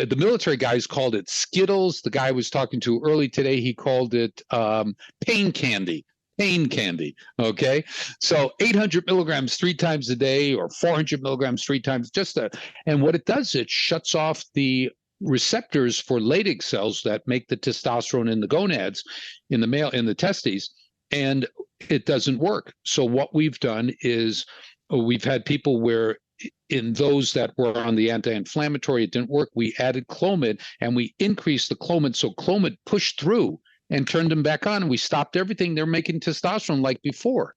the military guys called it Skittles. The guy I was talking to early today, he called it pain candy. Pain candy. Okay. So 800 milligrams 3 times a day or 400 milligrams 3 times, and what it does, it shuts off the receptors for Leydig cells that make the testosterone in the gonads, in the male, in the testes, and it doesn't work. So what we've done is we've had people where in those that were on the anti-inflammatory, it didn't work. We added Clomid and we increased the Clomid. So Clomid pushed through and turned them back on, and we stopped everything. They're making testosterone like before.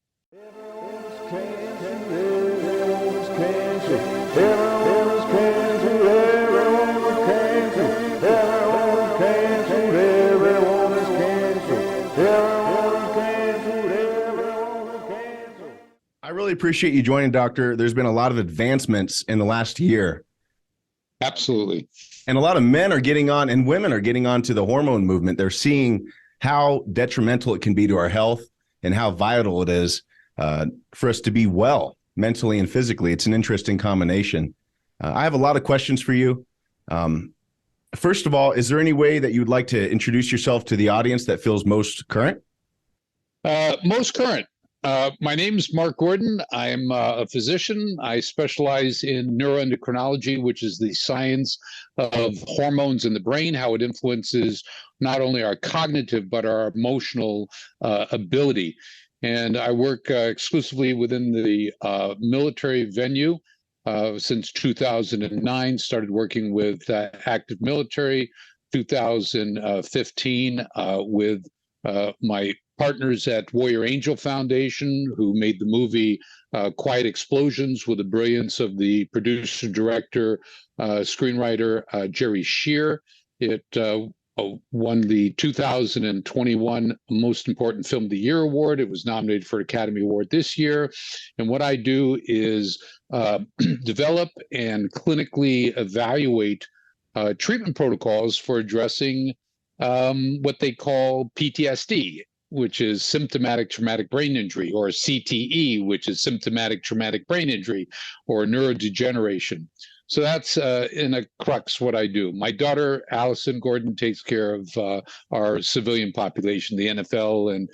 I really appreciate you joining, Doctor. There's been a lot of advancements in the last year. Absolutely. And a lot of men are getting on, and women are getting on to the hormone movement. They're seeing how detrimental it can be to our health and how vital it is for us to be well mentally and physically. It's an interesting combination. I have a lot of questions for you. First of all, is there any way that you'd like to introduce yourself to the audience that feels most current? Most current. My name is Mark Gordon. I'm a physician. I specialize in neuroendocrinology, which is the science of hormones in the brain, how it influences not only our cognitive, but our emotional ability. And I work exclusively within the military venue since 2009, started working with active military, 2015 with my partners at Warrior Angel Foundation, who made the movie Quiet Explosions with the brilliance of the producer, director, screenwriter, Jerry Shear. It won the 2021 Most Important Film of the Year award. It was nominated for an Academy Award this year. And what I do is develop and clinically evaluate treatment protocols for addressing what they call PTSD, which is symptomatic traumatic brain injury, or CTE, which is symptomatic traumatic brain injury, or neurodegeneration. So that's in a crux what I do. My daughter, Allison Gordon, takes care of our civilian population, the NFL, and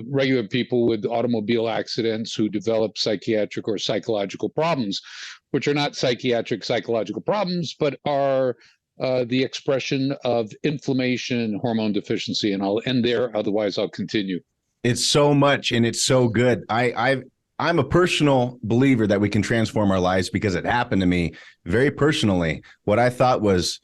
regular people with automobile accidents who develop psychiatric or psychological problems, which are not psychiatric psychological problems, but are the expression of inflammation and hormone deficiency. And I'll end there. Otherwise, I'll continue. It's so much, and it's so good. I'm a personal believer that we can transform our lives because it happened to me very personally. What I thought was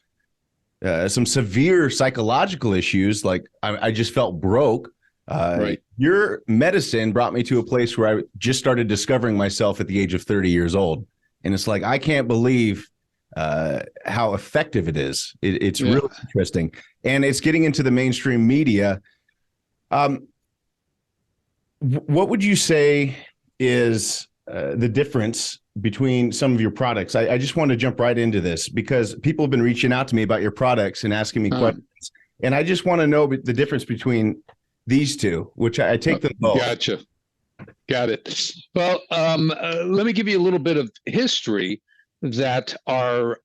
some severe psychological issues, like I just felt broke. Right. Your medicine brought me to a place where I just started discovering myself at the age of 30 years old. And it's like, I can't believe how effective it is. It's really interesting. And it's getting into the mainstream media. What would you say is the difference between some of your products? I just want to jump right into this because people have been reaching out to me about your products and asking me questions. And I just want to know the difference between these two, which I take them both. Gotcha. Got it. Well, let me give you a little bit of history. That our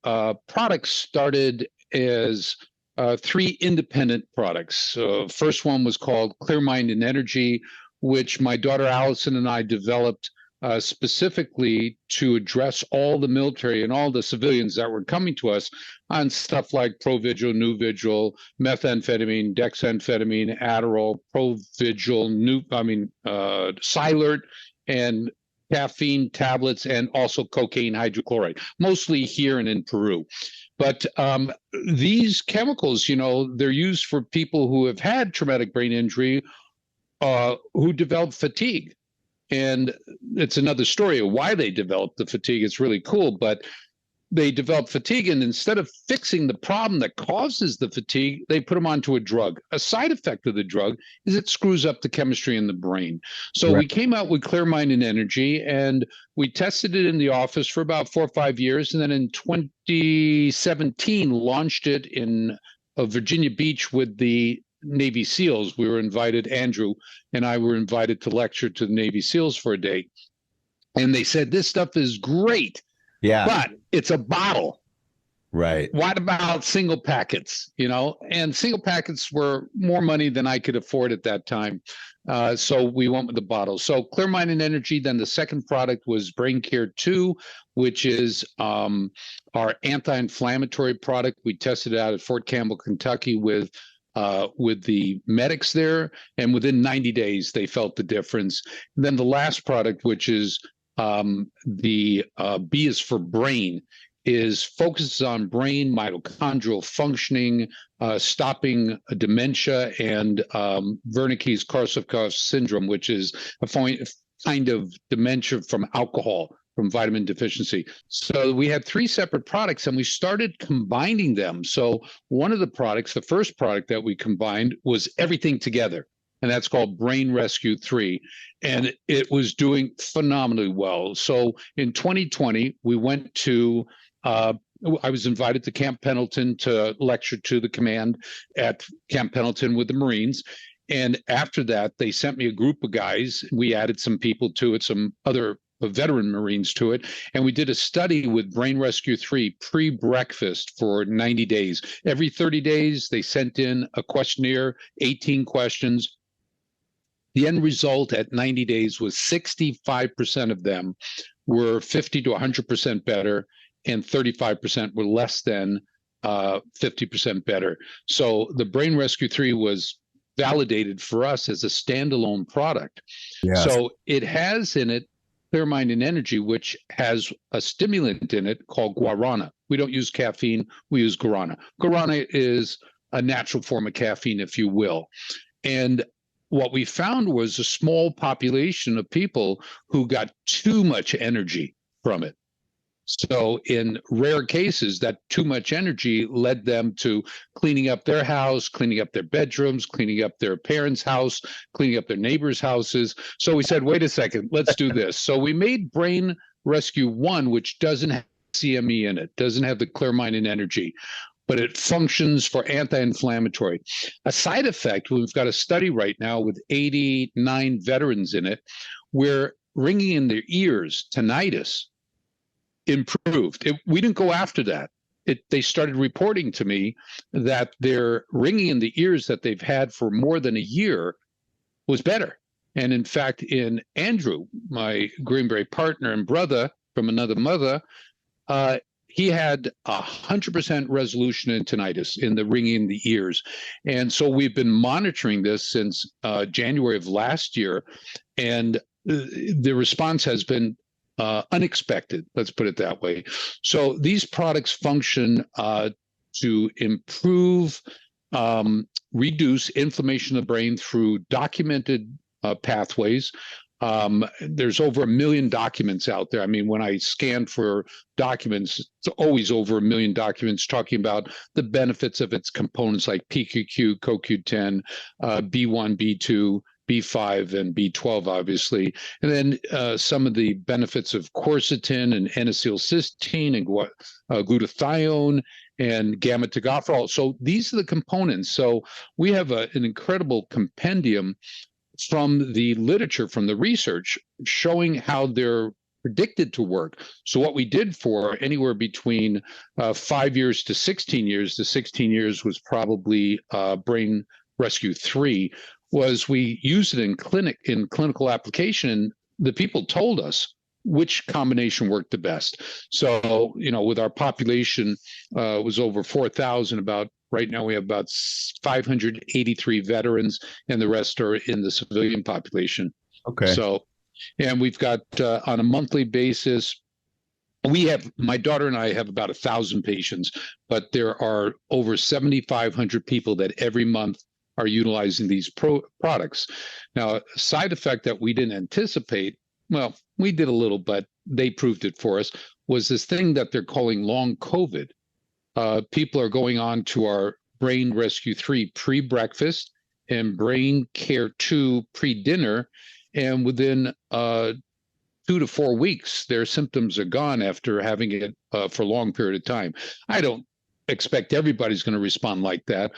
products started as 3 independent products. First one was called Clear Mind and Energy, which my daughter Allison and I developed specifically to address all the military and all the civilians that were coming to us on stuff like Provigil, Nuvigil, methamphetamine, dexamphetamine, Adderall, Provigil, Silert, and caffeine tablets, and also cocaine hydrochloride, mostly here and in Peru. But these chemicals, they're used for people who have had traumatic brain injury, who develop fatigue. And it's another story of why they develop the fatigue. It's really cool, but they develop fatigue, and instead of fixing the problem that causes the fatigue, they put them onto a drug. A side effect of the drug is it screws up the chemistry in the brain. So we came out with Clear Mind and Energy, and we tested it in the office for about 4 or 5 years. And then in 2017, launched it in Virginia Beach with the Navy SEALs. We were invited, Andrew and I were invited to lecture to the Navy SEALs for a day. And they said, this stuff is great. Yeah. But it's a bottle. Right. What about single packets? And single packets were more money than I could afford at that time. So we went with the bottle. So Clear Mind and Energy. Then the second product was Brain Care 2, which is our anti-inflammatory product. We tested it out at Fort Campbell, Kentucky with the medics there. And within 90 days, they felt the difference. And then the last product, which is the B is for Brain, focuses on brain mitochondrial functioning, stopping dementia and Wernicke's-Korsakoff syndrome, which is a kind of dementia from alcohol, from vitamin deficiency. So we had 3 separate products and we started combining them. So one of the products, the first product that we combined, was everything together. And that's called Brain Rescue 3. And it was doing phenomenally well. So in 2020, we went to I was invited to Camp Pendleton to lecture to the command at Camp Pendleton with the Marines. And after that, they sent me a group of guys. We added some people to it, some other veteran Marines to it. And we did a study with Brain Rescue 3 pre-breakfast for 90 days. Every 30 days, they sent in a questionnaire, 18 questions. The end result at 90 days was 65% of them were 50 to 100% better, and 35% were less than 50% better. So the Brain Rescue 3 was validated for us as a standalone product. Yes. So it has in it Clear Mind and Energy, which has a stimulant in it called guarana. We don't use caffeine, we use guarana. Guarana is a natural form of caffeine, if you will. And what we found was a small population of people who got too much energy from it. So in rare cases, that too much energy led them to cleaning up their house, cleaning up their bedrooms, cleaning up their parents' house, cleaning up their neighbors' houses. So we said, wait a second, let's do this. So we made Brain Rescue 1, which doesn't have CME in it, doesn't have the Clear Mind and Energy, but it functions for anti-inflammatory. A side effect, we've got a study right now with 89 veterans in it, where ringing in their ears, tinnitus, improved. We didn't go after that. They started reporting to me that their ringing in the ears that they've had for more than a year was better. And in fact, in Andrew, my Greenberry partner and brother from another mother, he had 100% resolution in tinnitus, in the ringing in the ears. And so we've been monitoring this since January of last year. And the response has been unexpected, let's put it that way. So these products function to improve, reduce inflammation of the brain through documented pathways. There's over 1 million documents out there. I mean, when I scan for documents, it's always over 1 million documents talking about the benefits of its components like PQQ, CoQ10, B1, B2, B5 and B12, obviously, and then some of the benefits of quercetin and N-acetylcysteine and glutathione and gamma-tocopherol. So these are the components. So we have an incredible compendium from the literature, from the research, showing how they're predicted to work. So what we did for anywhere between 5 years to 16 years, the 16 years was probably Brain Rescue 3, was we used it in clinical application. The people told us which combination worked the best. So, with our population was over 4,000, right now we have about 583 veterans, and the rest are in the civilian population. Okay. So, and we've got on a monthly basis, my daughter and I have about 1,000 patients, but there are over 7,500 people that every month are utilizing these products. Now, a side effect that we didn't anticipate, well, we did a little, but they proved it for us, was this thing that they're calling long COVID. People are going on to our Brain Rescue 3 pre-breakfast and Brain Care 2 pre-dinner, and within 2 to 4 weeks, their symptoms are gone after having it for a long period of time. I don't expect everybody's going to respond like that.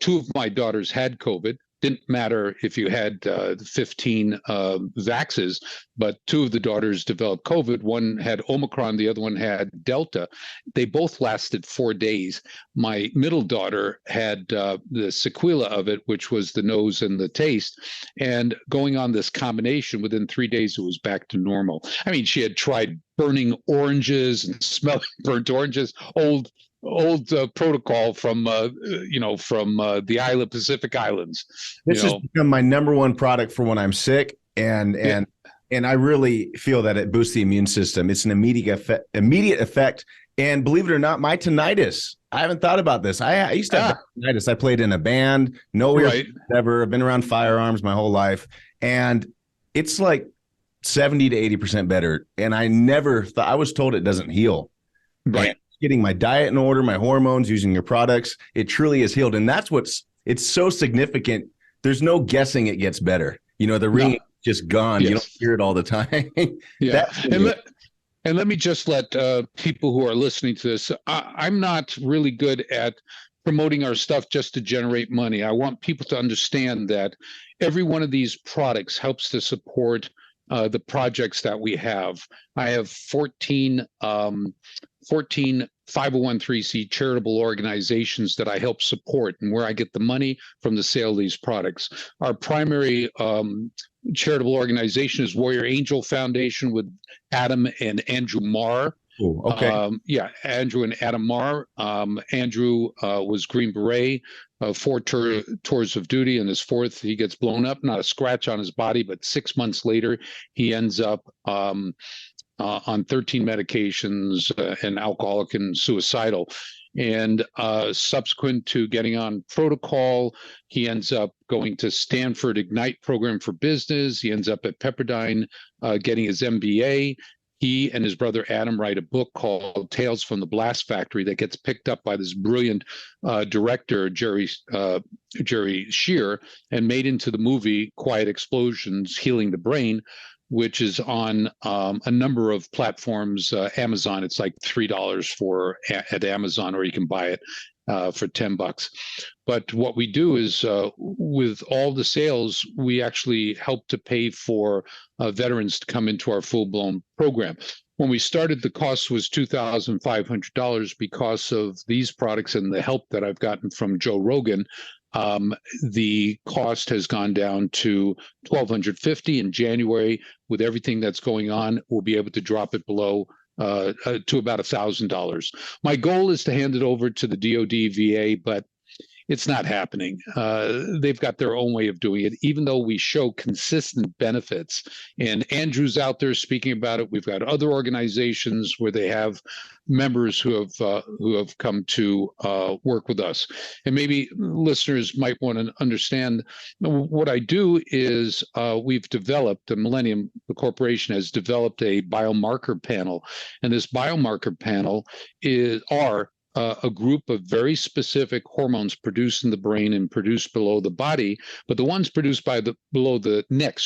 2 of my daughters had COVID. didn't matter if you had 15 vaxes, but two of the daughters developed COVID. One had Omicron, the other one had Delta. They both lasted 4 days. My middle daughter had the sequela of it, which was the nose and the taste. And going on this combination, within 3 days, it was back to normal. I mean, she had tried burning oranges and smelling burnt oranges, old protocol from the Pacific Islands. This has become my number one product for when I'm sick, and I really feel that it boosts the immune system. It's an immediate effect. And believe it or not, my tinnitus, I haven't thought about this. I used to have tinnitus. I played in a band, ever. I've been around firearms my whole life, and it's like 70 to 80% better. And I never thought, I was told it doesn't heal. Right. And getting my diet in order, my hormones, using your products, it truly is healed. And that's it's so significant. There's no guessing it gets better. The ring is just gone. Yes. You don't hear it all the time. Yeah. And let me just let people who are listening to this, I'm not really good at promoting our stuff just to generate money. I want people to understand that every one of these products helps to support the projects that we have. I have 14 501(c) charitable organizations that I help support, and where I get the money from the sale of these products. Our primary charitable organization is Warrior Angel Foundation with Adam and Andrew Marr. Ooh, okay. Andrew and Adam Marr. Andrew was Green Beret, 4 tours of duty. In his 4th, he gets blown up, not a scratch on his body, but 6 months later, he ends up on 13 medications and alcoholic and suicidal. And subsequent to getting on protocol, he ends up going to Stanford Ignite program for business. He ends up at Pepperdine getting his MBA. He and his brother Adam write a book called Tales from the Blast Factory that gets picked up by this brilliant director, Jerry Shear, and made into the movie Quiet Explosions, Healing the Brain, which is on a number of platforms. Amazon, it's like $3 at Amazon, or you can buy it for $10. But what we do is with all the sales, we actually help to pay for veterans to come into our full-blown program. When we started, the cost was $2,500. Because of these products and the help that I've gotten from Joe Rogan, the cost has gone down to $1,250 in January. With everything that's going on, we'll be able to drop it below to about $1,000. My goal is to hand it over to the DoD, VA, but it's not happening. They've got their own way of doing it, even though we show consistent benefits. And Andrew's out there speaking about it. We've got other organizations where they have members who have come to work with us. And maybe listeners might want to understand what I do is we've developed, the Millennium Corporation has developed a biomarker panel. And this biomarker panel is a group of very specific hormones produced in the brain and produced below the body, but the ones produced below the neck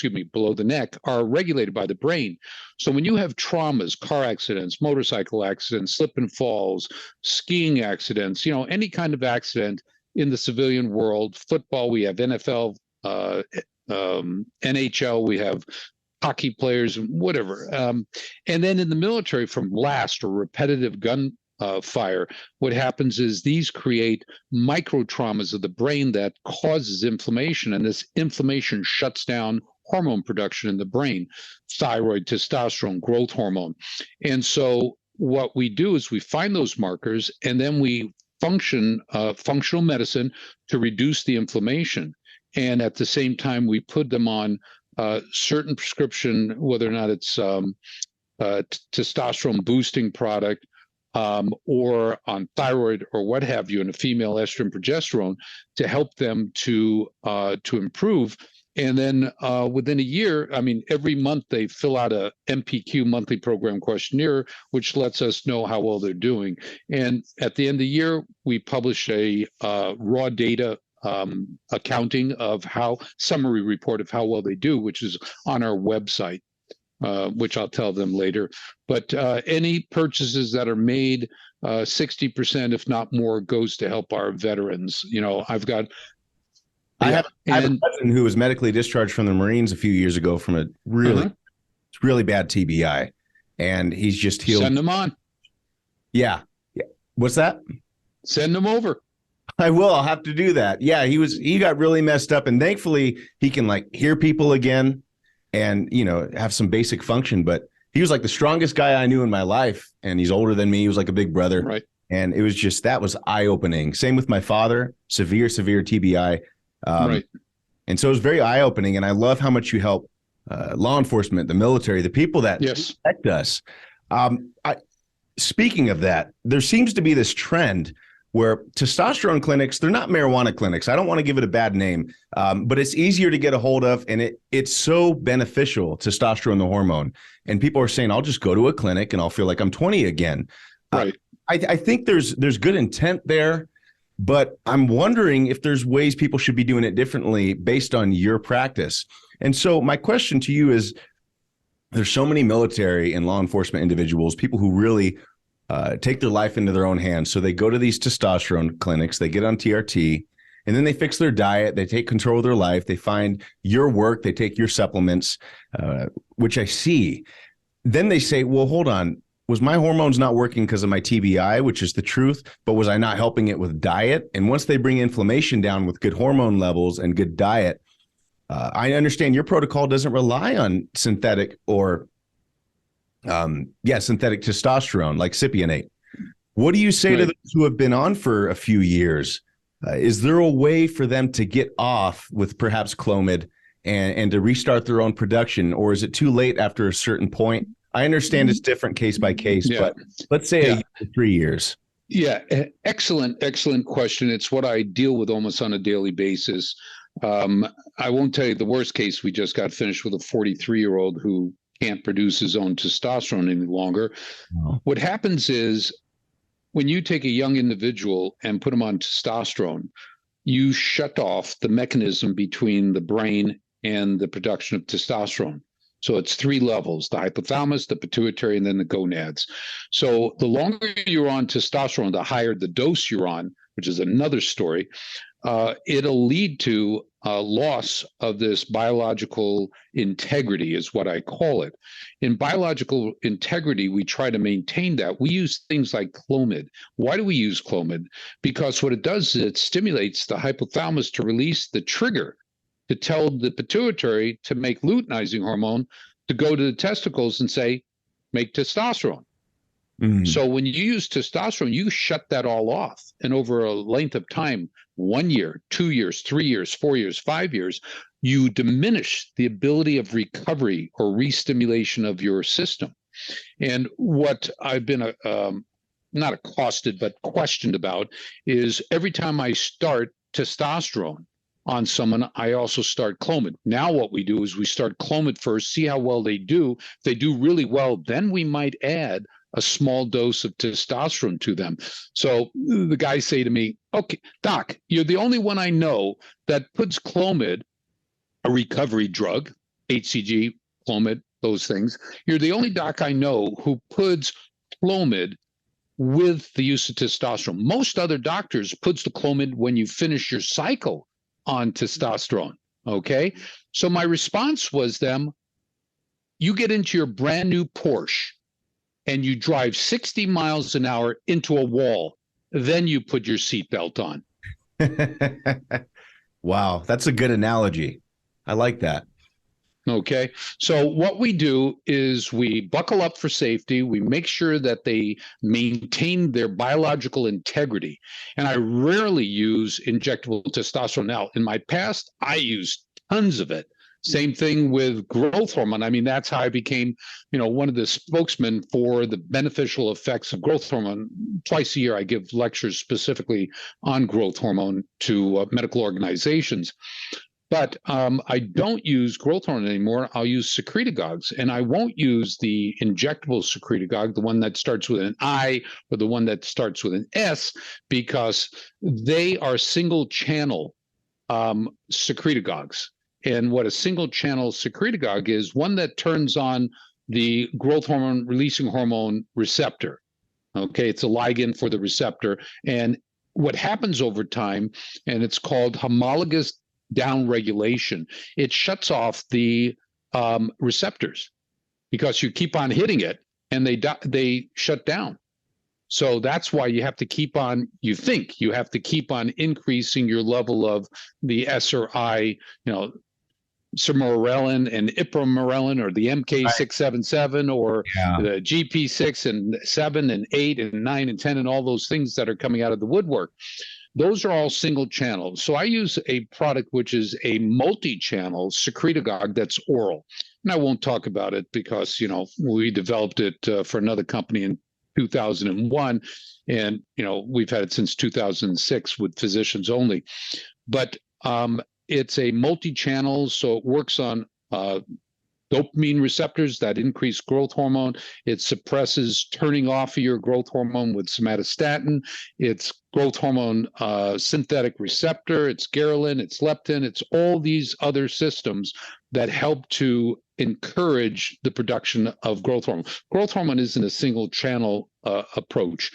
are regulated by the brain. So when you have traumas, car accidents, motorcycle accidents, slip and falls, skiing accidents, any kind of accident in the civilian world, football, we have NFL, NHL, we have hockey players, whatever. And then in the military, from blast or repetitive gun fire, what happens is these create micro traumas of the brain that causes inflammation, and this inflammation shuts down hormone production in the brain, thyroid, testosterone, growth hormone. And so what we do is we find those markers, and then we functional medicine to reduce the inflammation. And at the same time, we put them on certain prescription, whether or not it's testosterone boosting product, or on thyroid or what have you, and a female estrogen progesterone to help them to improve. And then within a year, every month they fill out a MPQ monthly program questionnaire, which lets us know how well they're doing. And at the end of the year, we publish a raw data accounting of summary report of how well they do, which is on our website. Which I'll tell them later. But any purchases that are made, 60%, if not more, goes to help our veterans. I have a cousin who was medically discharged from the Marines a few years ago from a really bad TBI, and he's just healed. Send them on. Yeah. What's that? Send them over. I will. I'll have to do that. Yeah, he got really messed up, and thankfully he can like hear people again and, you know, have some basic function. But he was like the strongest guy I knew in my life, and he's older than me. He was like a big brother. Right. And it was just, that was eye-opening. Same with my father, severe TBI. Right. And so it was very eye-opening. And I love how much you help law enforcement, the military, the people that protect us. Speaking of that, there seems to be this trend where testosterone clinics, they're not marijuana clinics. I don't want to give it a bad name, but it's easier to get a hold of, and it's so beneficial, testosterone, the hormone. And people are saying, I'll just go to a clinic and I'll feel like I'm 20 again. Right. I think there's good intent there, but I'm wondering if there's ways people should be doing it differently based on your practice. And so my question to you is, there's so many military and law enforcement individuals, people who really take their life into their own hands. So they go to these testosterone clinics, they get on TRT, and then they fix their diet, they take control of their life, they find your work, they take your supplements, which I see. Then they say, well, hold on, was my hormones not working because of my TBI, which is the truth, but was I not helping it with diet? And once they bring inflammation down with good hormone levels and good diet, I understand your protocol doesn't rely on synthetic or synthetic testosterone like cypionate. What do you say to those who have been on for a few years? Is there a way for them to get off with perhaps Clomid and to restart their own production, or is it too late after a certain point? I understand it's different case by case, but let's say a year to 3 years. Yeah, excellent question. It's what I deal with almost on a daily basis. I won't tell you the worst case. We just got finished with a 43-year-old who can't produce his own testosterone any longer. Oh. What happens is when you take a young individual and put him on testosterone, you shut off the mechanism between the brain and the production of testosterone. So it's 3 levels: the hypothalamus, the pituitary, and then the gonads. So the longer you're on testosterone, the higher the dose you're on, which is another story. It'll lead to a loss of this biological integrity, is what I call it. In biological integrity, we try to maintain that. We use things like Clomid. Why do we use Clomid? Because what it does is it stimulates the hypothalamus to release the trigger to tell the pituitary to make luteinizing hormone to go to the testicles and say, make testosterone. So when you use testosterone, you shut that all off. And over a length of time, 1 year, 2 years, 3 years, 4 years, 5 years, you diminish the ability of recovery or re-stimulation of your system. And what I've been not accosted, but questioned about is every time I start testosterone on someone, I also start Clomid. Now what we do is we start Clomid first, see how well they do. If they do really well, then we might add a small dose of testosterone to them. So the guys say to me, okay, doc, you're the only one I know that puts Clomid, a recovery drug, HCG, Clomid, those things. You're the only doc I know who puts Clomid with the use of testosterone. Most other doctors puts the Clomid when you finish your cycle on testosterone. Okay. So my response was you get into your brand new Porsche and you drive 60 miles an hour into a wall, then you put your seatbelt on. Wow. That's a good analogy. I like that. Okay. So what we do is we buckle up for safety. We make sure that they maintain their biological integrity. And I rarely use injectable testosterone. Now, in my past, I used tons of it. Same thing with growth hormone. I mean, that's how I became, one of the spokesmen for the beneficial effects of growth hormone. Twice a year, I give lectures specifically on growth hormone to medical organizations. But I don't use growth hormone anymore. I'll use secretagogues, and I won't use the injectable secretagogue, the one that starts with an I or the one that starts with an S, because they are single channel secretagogues. And what a single channel secretagogue is, one that turns on the growth hormone releasing hormone receptor. Okay, it's a ligand for the receptor. And what happens over time, and it's called homologous down regulation. It shuts off the receptors because you keep on hitting it and they shut down. So that's why you have to keep on, you think you have to keep on increasing your level of the SRI, sermorelin and ipamorelin, or the MK677, or the GP6 and 7 and 8 and 9 and 10 and all those things that are coming out of the woodwork. Those are all single channel. So I use a product which is a multi-channel secretagogue that's oral. And I won't talk about it because, we developed it for another company in 2001, and we've had it since 2006 with physicians only. But it's a multi-channel, so it works on dopamine receptors that increase growth hormone. It suppresses turning off of your growth hormone with somatostatin. It's growth hormone synthetic receptor. It's ghrelin. It's leptin. It's all these other systems that help to encourage the production of growth hormone. Growth hormone isn't a single channel approach.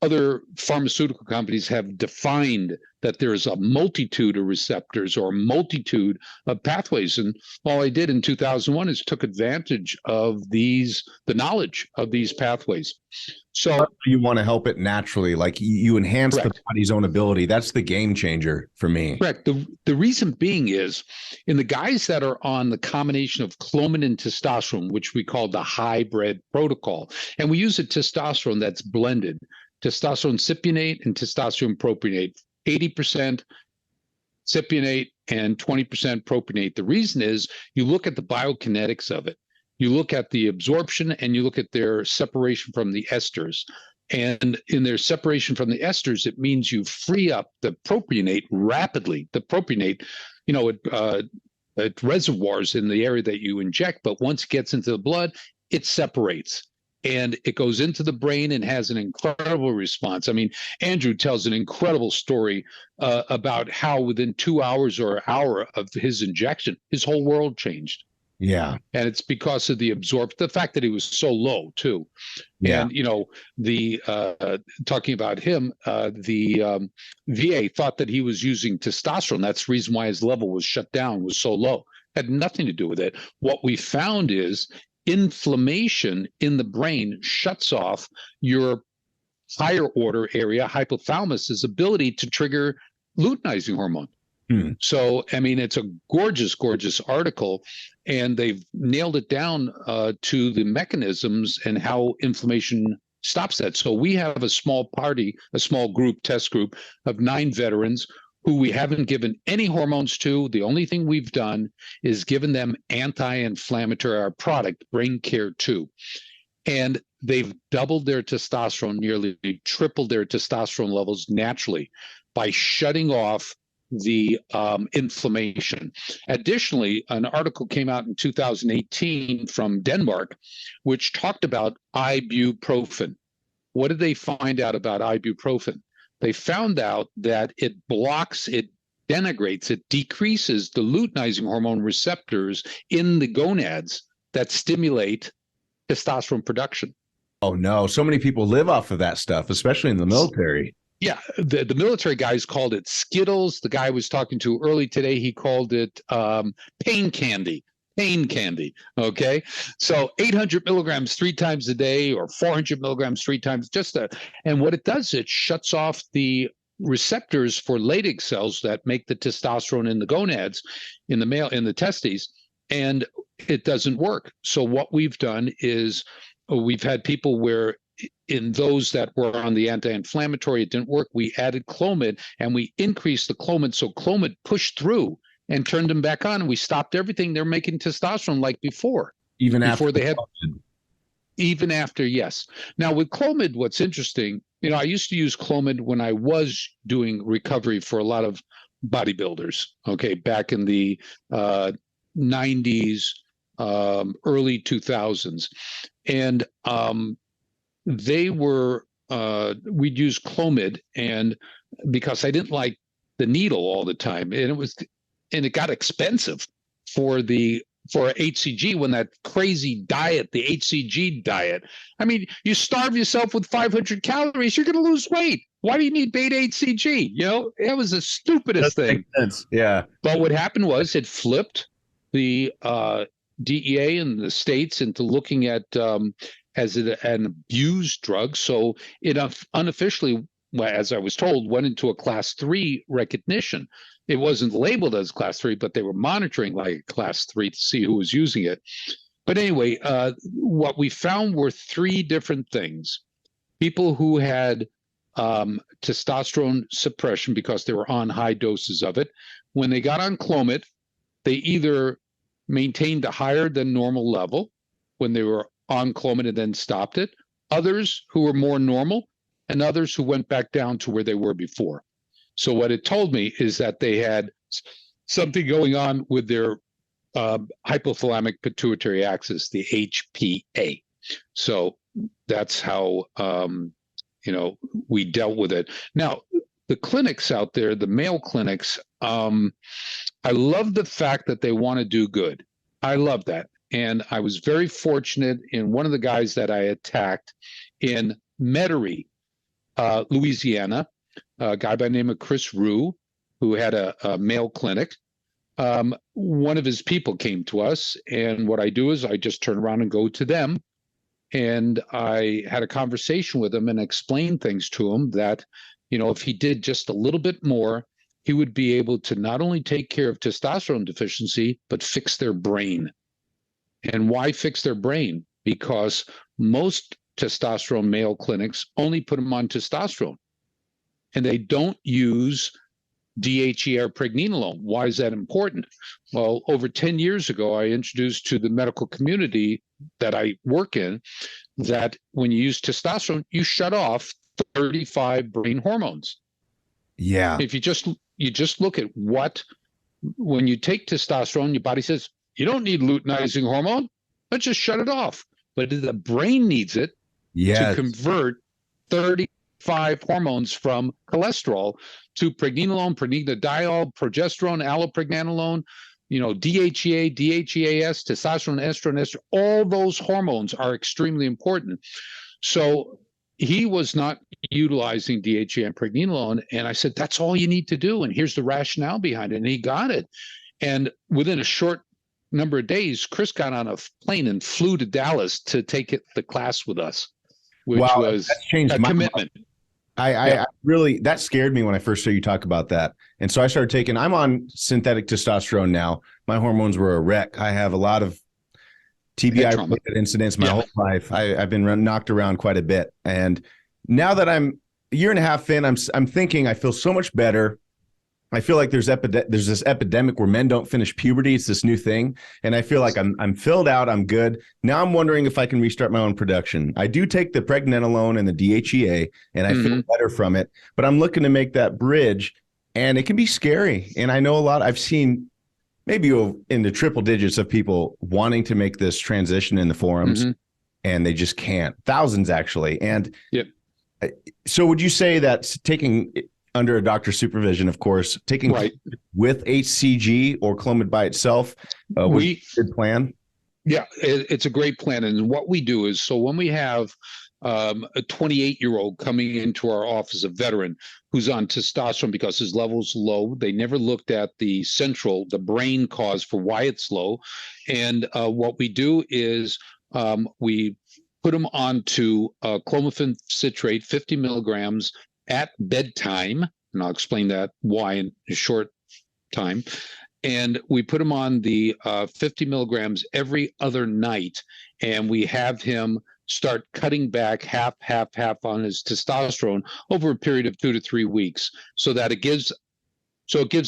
Other pharmaceutical companies have defined that there's a multitude of receptors or a multitude of pathways. And all I did in 2001 is took advantage of the knowledge of these pathways. So you want to help it naturally, like you enhance the body's own ability. That's the game changer for me. Correct. The reason being is in the guys that are on the combination of Clomid and testosterone, which we call the hybrid protocol, and we use a testosterone that's blended, testosterone cypionate and testosterone propionate, 80% cypionate and 20% propionate. The reason is you look at the biokinetics of it. You look at the absorption and you look at their separation from the esters. And in their separation from the esters, it means you free up the propionate rapidly. The propionate, it reservoirs in the area that you inject, but once it gets into the blood, it separates. And it goes into the brain and has an incredible response. I mean, Andrew tells an incredible story about how within 2 hours or an hour of his injection, his whole world changed. Yeah. And it's because of the fact that he was so low too. Yeah. And, talking about him, the VA thought that he was using testosterone. That's the reason why his level was shut down, was so low. Had nothing to do with it. What we found is inflammation in the brain shuts off your higher order area, hypothalamus's ability to trigger luteinizing hormone. So, I mean, it's a gorgeous, gorgeous article, and they've nailed it down to the mechanisms and how inflammation stops that. So we have a small test group of 9 veterans who we haven't given any hormones to. The only thing we've done is given them anti-inflammatory, our product, Brain Care 2. And they've doubled their testosterone, nearly tripled their testosterone levels naturally by shutting off the inflammation. Additionally, an article came out in 2018 from Denmark, which talked about ibuprofen. What did they find out about ibuprofen? They found out that it denigrates, it decreases the luteinizing hormone receptors in the gonads that stimulate testosterone production. Oh, no. So many people live off of that stuff, especially in the military. Yeah, the military guys called it Skittles. The guy I was talking to early today, he called it pain candy. Pain candy. Okay, so 800 milligrams 3 times a day, or 400 milligrams 3 times. And what it does, it shuts off the receptors for Leydig cells that make the testosterone in the gonads, in the testes, and it doesn't work. So what we've done is we've had people where in those that were on the anti-inflammatory, it didn't work. We added Clomid and we increased the Clomid. So Clomid pushed through and turned them back on. And we stopped everything. They're making testosterone like before. Even after yes. Now with Clomid, what's interesting, I used to use Clomid when I was doing recovery for a lot of bodybuilders, okay, back in the 90s, early 2000s. And we'd use Clomid, and because I didn't like the needle all the time, and it got expensive for HCG, when that crazy diet, the HCG diet. I mean, you starve yourself with 500 calories, you're going to lose weight. Why do you need beta HCG? It was the stupidest Doesn't thing. make sense. Yeah. But what happened was it flipped the DEA in the states into looking at as an abused drug. So it unofficially, as I was told, went into a class 3 recognition. It wasn't labeled as class 3, but they were monitoring like class 3 to see who was using it. But anyway, what we found were 3 different things. People who had testosterone suppression because they were on high doses of it. When they got on Clomid, they either maintained a higher than normal level when they were on Clomid and then stopped it. Others who were more normal, and others who went back down to where they were before. So what it told me is that they had something going on with their hypothalamic pituitary axis, the HPA. So that's how we dealt with it. Now, the clinics out there, the male clinics, I love the fact that they want to do good. I love that. And I was very fortunate in one of the guys that I attacked in Metairie, Louisiana, a guy by the name of Chris Rue, who had a male clinic. One of his people came to us, and what I do is I just turn around and go to them. And I had a conversation with him and explained things to him that, if he did just a little bit more, he would be able to not only take care of testosterone deficiency, but fix their brain. And why fix their brain? Because most testosterone male clinics only put them on testosterone, and they don't use DHEA or pregnenolone. Why is that important? Well, over 10 years ago, I introduced to the medical community that I work in that when you use testosterone, you shut off 35 brain hormones. Yeah. If you just look at when you take testosterone, your body says, you don't need luteinizing hormone. Let's just shut it off. But the brain needs it to convert 35 hormones from cholesterol to pregnenolone, pregnenolone, progesterone, allopregnanolone, DHEA, DHEAS, testosterone, estrogen. All those hormones are extremely important. So he was not utilizing DHEA and pregnenolone. And I said, that's all you need to do. And here's the rationale behind it. And he got it. And within a short number of days, Chris got on a plane and flew to Dallas to take the class with us, which was that's changed a commitment. I really, that scared me when I first heard you talk about that. And so I started I'm on synthetic testosterone now. My hormones were a wreck. I have a lot of TBI incidents my whole life. I've been knocked around quite a bit. And now that I'm a year and a half in, I'm thinking I feel so much better. I feel like there's this epidemic where men don't finish puberty. It's this new thing. And I feel like I'm filled out. I'm good. Now I'm wondering if I can restart my own production. I do take the pregnenolone and the DHEA, and I feel better from it. But I'm looking to make that bridge, and it can be scary. And I know I've seen maybe in the triple digits of people wanting to make this transition in the forums, and they just can't. Thousands, actually. And so would you say that taking under a doctor's supervision, of course, taking with HCG or Clomid by itself, was a good plan? Yeah, it's a great plan. And what we do is, so when we have a 28-year-old coming into our office, a veteran who's on testosterone because his level's low, they never looked at the brain cause for why it's low. And what we do is we put them onto clomiphene citrate, 50 milligrams at bedtime, and I'll explain that why in a short time. And we put him on the 50 milligrams every other night, and we have him start cutting back half on his testosterone over a period of 2 to 3 weeks, so that it gives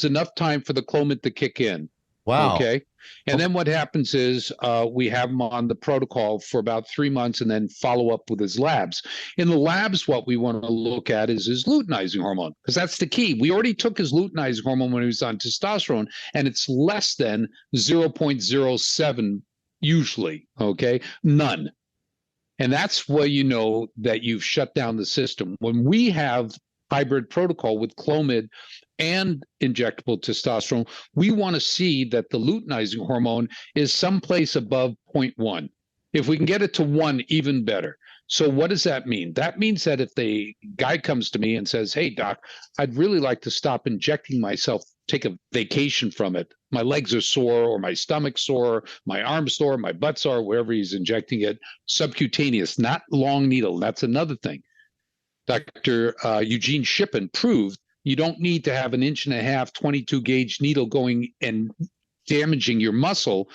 enough time for the Clomid to kick in. Wow. Okay. And then what happens is we have him on the protocol for about 3 months and then follow up with his labs. In the labs, what we want to look at is his luteinizing hormone, because that's the key. We already took his luteinizing hormone when he was on testosterone, and it's less than 0.07 usually. Okay. None. And that's where you know that you've shut down the system. When we have hybrid protocol with Clomid and injectable testosterone, we want to see that the luteinizing hormone is someplace above 0.1. If we can get it to 1, even better. So what does that mean? That means that if the guy comes to me and says, "Hey, doc, I'd really like to stop injecting myself, take a vacation from it. My legs are sore or my stomach's sore, my arm's sore, my butt's sore," wherever he's injecting it, subcutaneous, not long needle. That's another thing. Dr. Eugene Shippen proved you don't need to have an 1.5 inch, 22 gauge needle going and damaging your muscle.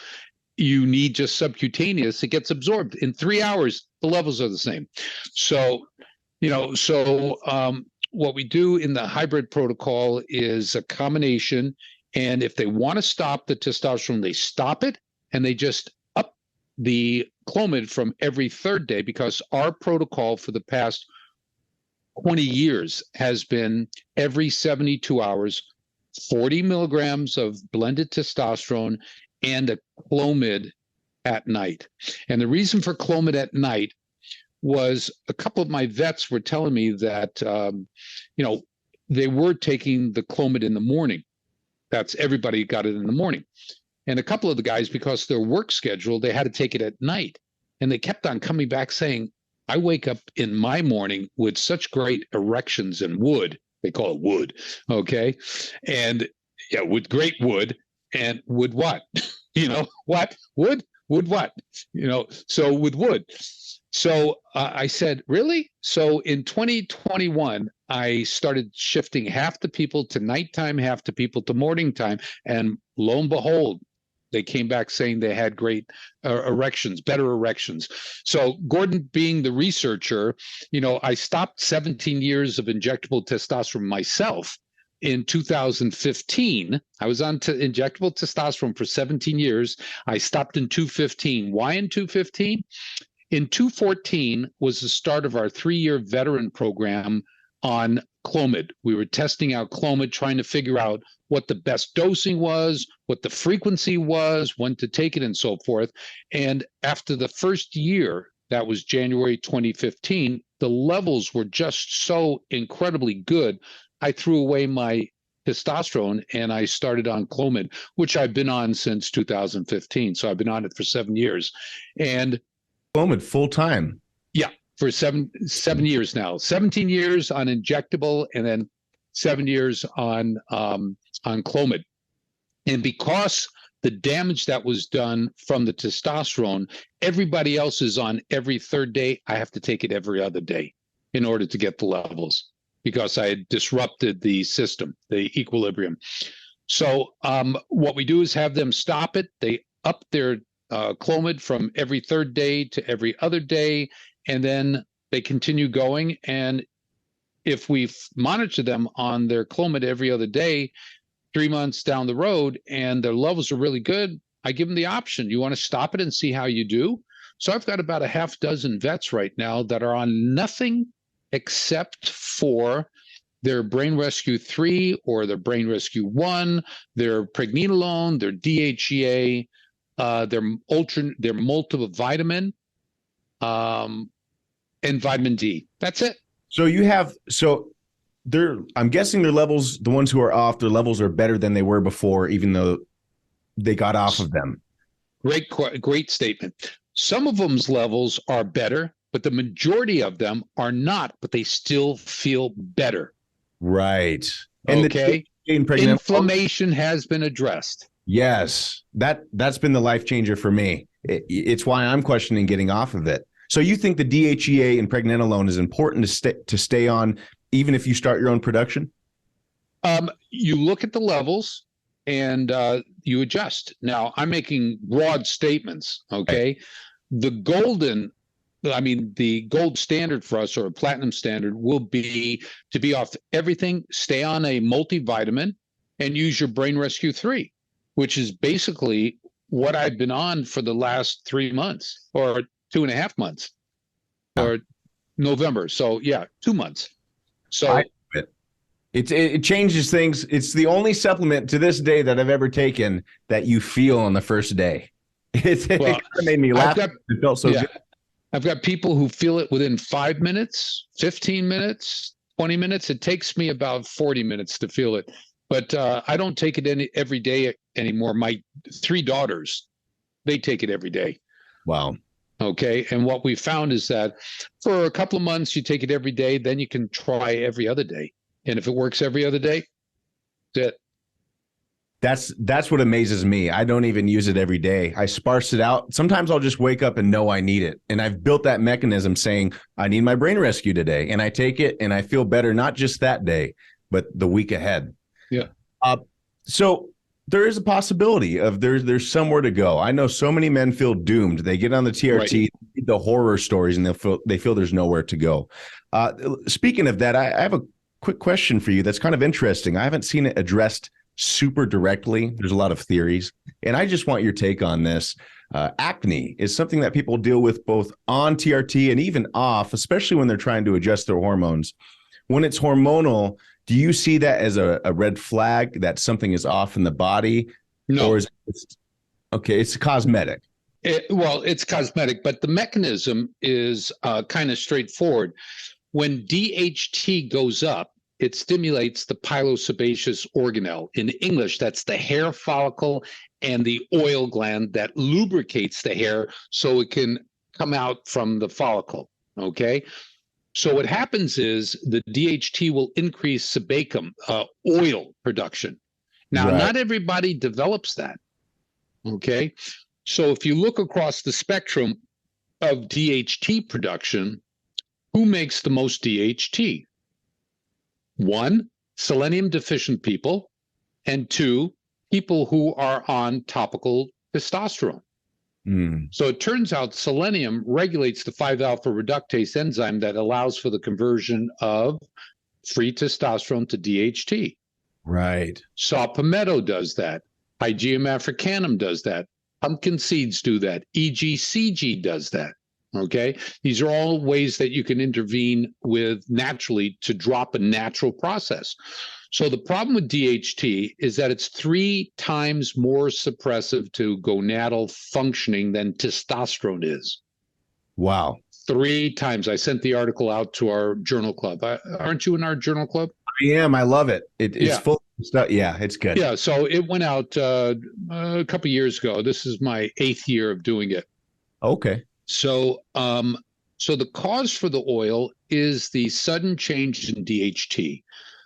You need just subcutaneous. It gets absorbed in 3 hours. The levels are the same. So, what we do in the hybrid protocol is a combination. And if they want to stop the testosterone, they stop it and they just up the Clomid from every third day, because our protocol for the past 20 years has been every 72 hours, 40 milligrams of blended testosterone and a Clomid at night. And the reason for Clomid at night was a couple of my vets were telling me that, they were taking the Clomid in the morning. That's everybody got it in the morning. And a couple of the guys, because their work schedule, they had to take it at night. And they kept on coming back saying, "I wake up in my morning with such great erections and wood." They call it wood. Okay. And yeah, with great wood. And wood what? What? Wood what? So with wood. So I said, really? So in 2021, I started shifting half the people to nighttime, half the people to morning time. And lo and behold, they came back saying they had great erections, better erections. So Gordon, being the researcher, I stopped 17 years of injectable testosterone myself in 2015. I was on injectable testosterone for 17 years. I stopped in 2015. Why in 2015? In 2014 was the start of our 3-year veteran program on Clomid. We were testing out Clomid, trying to figure out what the best dosing was, what the frequency was, when to take it, and so forth. And after the first year, that was January 2015, the levels were just so incredibly good. I threw away my testosterone and I started on Clomid, which I've been on since 2015. So I've been on it for 7 years. And Clomid full time. Yeah, for seven years now. 17 years on injectable, and then 7 years on Clomid. And because the damage that was done from the testosterone, everybody else is on every third day. I have to take it every other day in order to get the levels, because I had disrupted the system, the equilibrium. So what we do is have them stop it. They up their Clomid from every third day to every other day, and then they continue going. And if we monitor them on their Clomid every other day, 3 months down the road, and their levels are really good, I give them the option. You want to stop it and see how you do? So I've got about a half dozen vets right now that are on nothing except for their Brain Rescue 3 or their Brain Rescue 1, their pregnenolone, their DHEA, their multivitamin, and vitamin D. That's it. So I'm guessing their levels, the ones who are off, their levels are better than they were before, even though they got off of them. Great statement. Some of them's levels are better, but the majority of them are not, but they still feel better. Right. And okay. Inflammation has been addressed. Yes. That's been the life changer for me. It's why I'm questioning getting off of it. So you think the DHEA and pregnenolone is important to stay on, even if you start your own production? You look at the levels and you adjust. Now, I'm making broad statements, okay? Right. The gold standard for us, or a platinum standard, will be to be off everything, stay on a multivitamin, and use your Brain Rescue 3, which is basically what I've been on for the last 3 months, or 2.5 months, or November. So yeah, 2 months. So it changes things. It's the only supplement to this day that I've ever taken that you feel on the first day. It kind of made me laugh. It felt so good. I've got people who feel it within 5 minutes, 15 minutes, 20 minutes. It takes me about 40 minutes to feel it. But I don't take it every day anymore. My 3 daughters, they take it every day. Wow. Okay. And what we found is that for a couple of months, you take it every day, then you can try every other day. And if it works every other day, that's it. That's what amazes me. I don't even use it every day. I sparse it out. Sometimes I'll just wake up and know I need it. And I've built that mechanism saying, I need my brain rescue today. And I take it and I feel better, not just that day, but the week ahead. Yeah. So there is a possibility of there's somewhere to go. I know so many men feel doomed. They get on the TRT, read the horror stories, and they feel there's nowhere to go. Speaking of that, I have a quick question for you that's kind of interesting. I haven't seen it addressed super directly. There's a lot of theories, and I just want your take on this. Acne is something that people deal with both on TRT and even off, especially when they're trying to adjust their hormones. When it's hormonal, do you see that as a red flag that something is off in the body? No. Or is it okay, it's cosmetic. It's cosmetic, but the mechanism is kind of straightforward. When DHT goes up, it stimulates the pilosebaceous organelle. In English, that's the hair follicle and the oil gland that lubricates the hair so it can come out from the follicle. Okay. So what happens is the DHT will increase sebacum, oil production. Now, not everybody develops that. Okay. So if you look across the spectrum of DHT production, who makes the most DHT? One, selenium deficient people, and two, people who are on topical testosterone. So it turns out selenium regulates the 5-alpha reductase enzyme that allows for the conversion of free testosterone to DHT. Right. Saw palmetto does that. Hygeum africanum does that. Pumpkin seeds do that. EGCG does that. Okay. These are all ways that you can intervene with naturally to drop a natural process. So the problem with DHT is that it's 3 times more suppressive to gonadal functioning than testosterone is. Wow. 3 times. I sent the article out to our journal club. Aren't you in our journal club? I am. I love it. It's full of stuff. Yeah, it's good. Yeah. So it went out a couple of years ago. This is my 8th year of doing it. Okay. So, so the cause for the oil is the sudden change in DHT.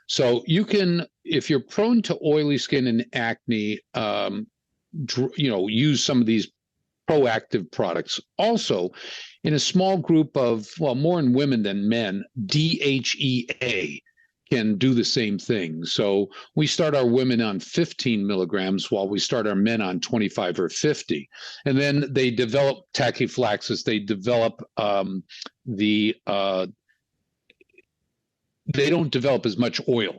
So you can, if you're prone to oily skin and acne, use some of these proactive products. Also, in a small group of, more in women than men, DHEA can do the same thing. So we start our women on 15 milligrams while we start our men on 25 or 50. And then they develop tachyphylaxis. They develop they don't develop as much oil.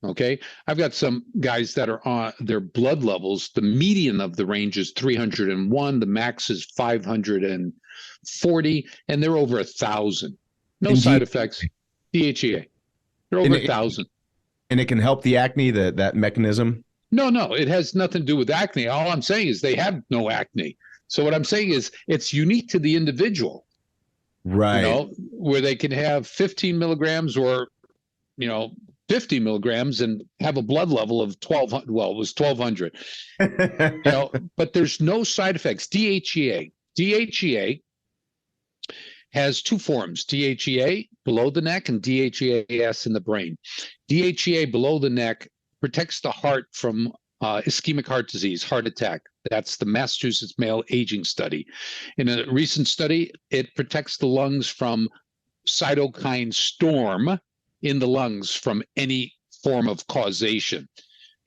Okay. I've got some guys that are on their blood levels. The median of the range is 301. The max is 540, and they're over 1,000. No side effects. DHEA. They're over 1,000. And it can help the acne, that mechanism? No, it has nothing to do with acne. All I'm saying is they have no acne. So what I'm saying is it's unique to the individual. Right. Where they can have 15 milligrams or, 50 milligrams and have a blood level of 1,200. Well, it was 1,200. But there's no side effects. DHEA has 2 forms: DHEA below the neck and DHEAS in the brain. DHEA below the neck protects the heart from ischemic heart disease, heart attack. That's the Massachusetts Male Aging Study. In a recent study, it protects the lungs from cytokine storm in the lungs from any form of causation.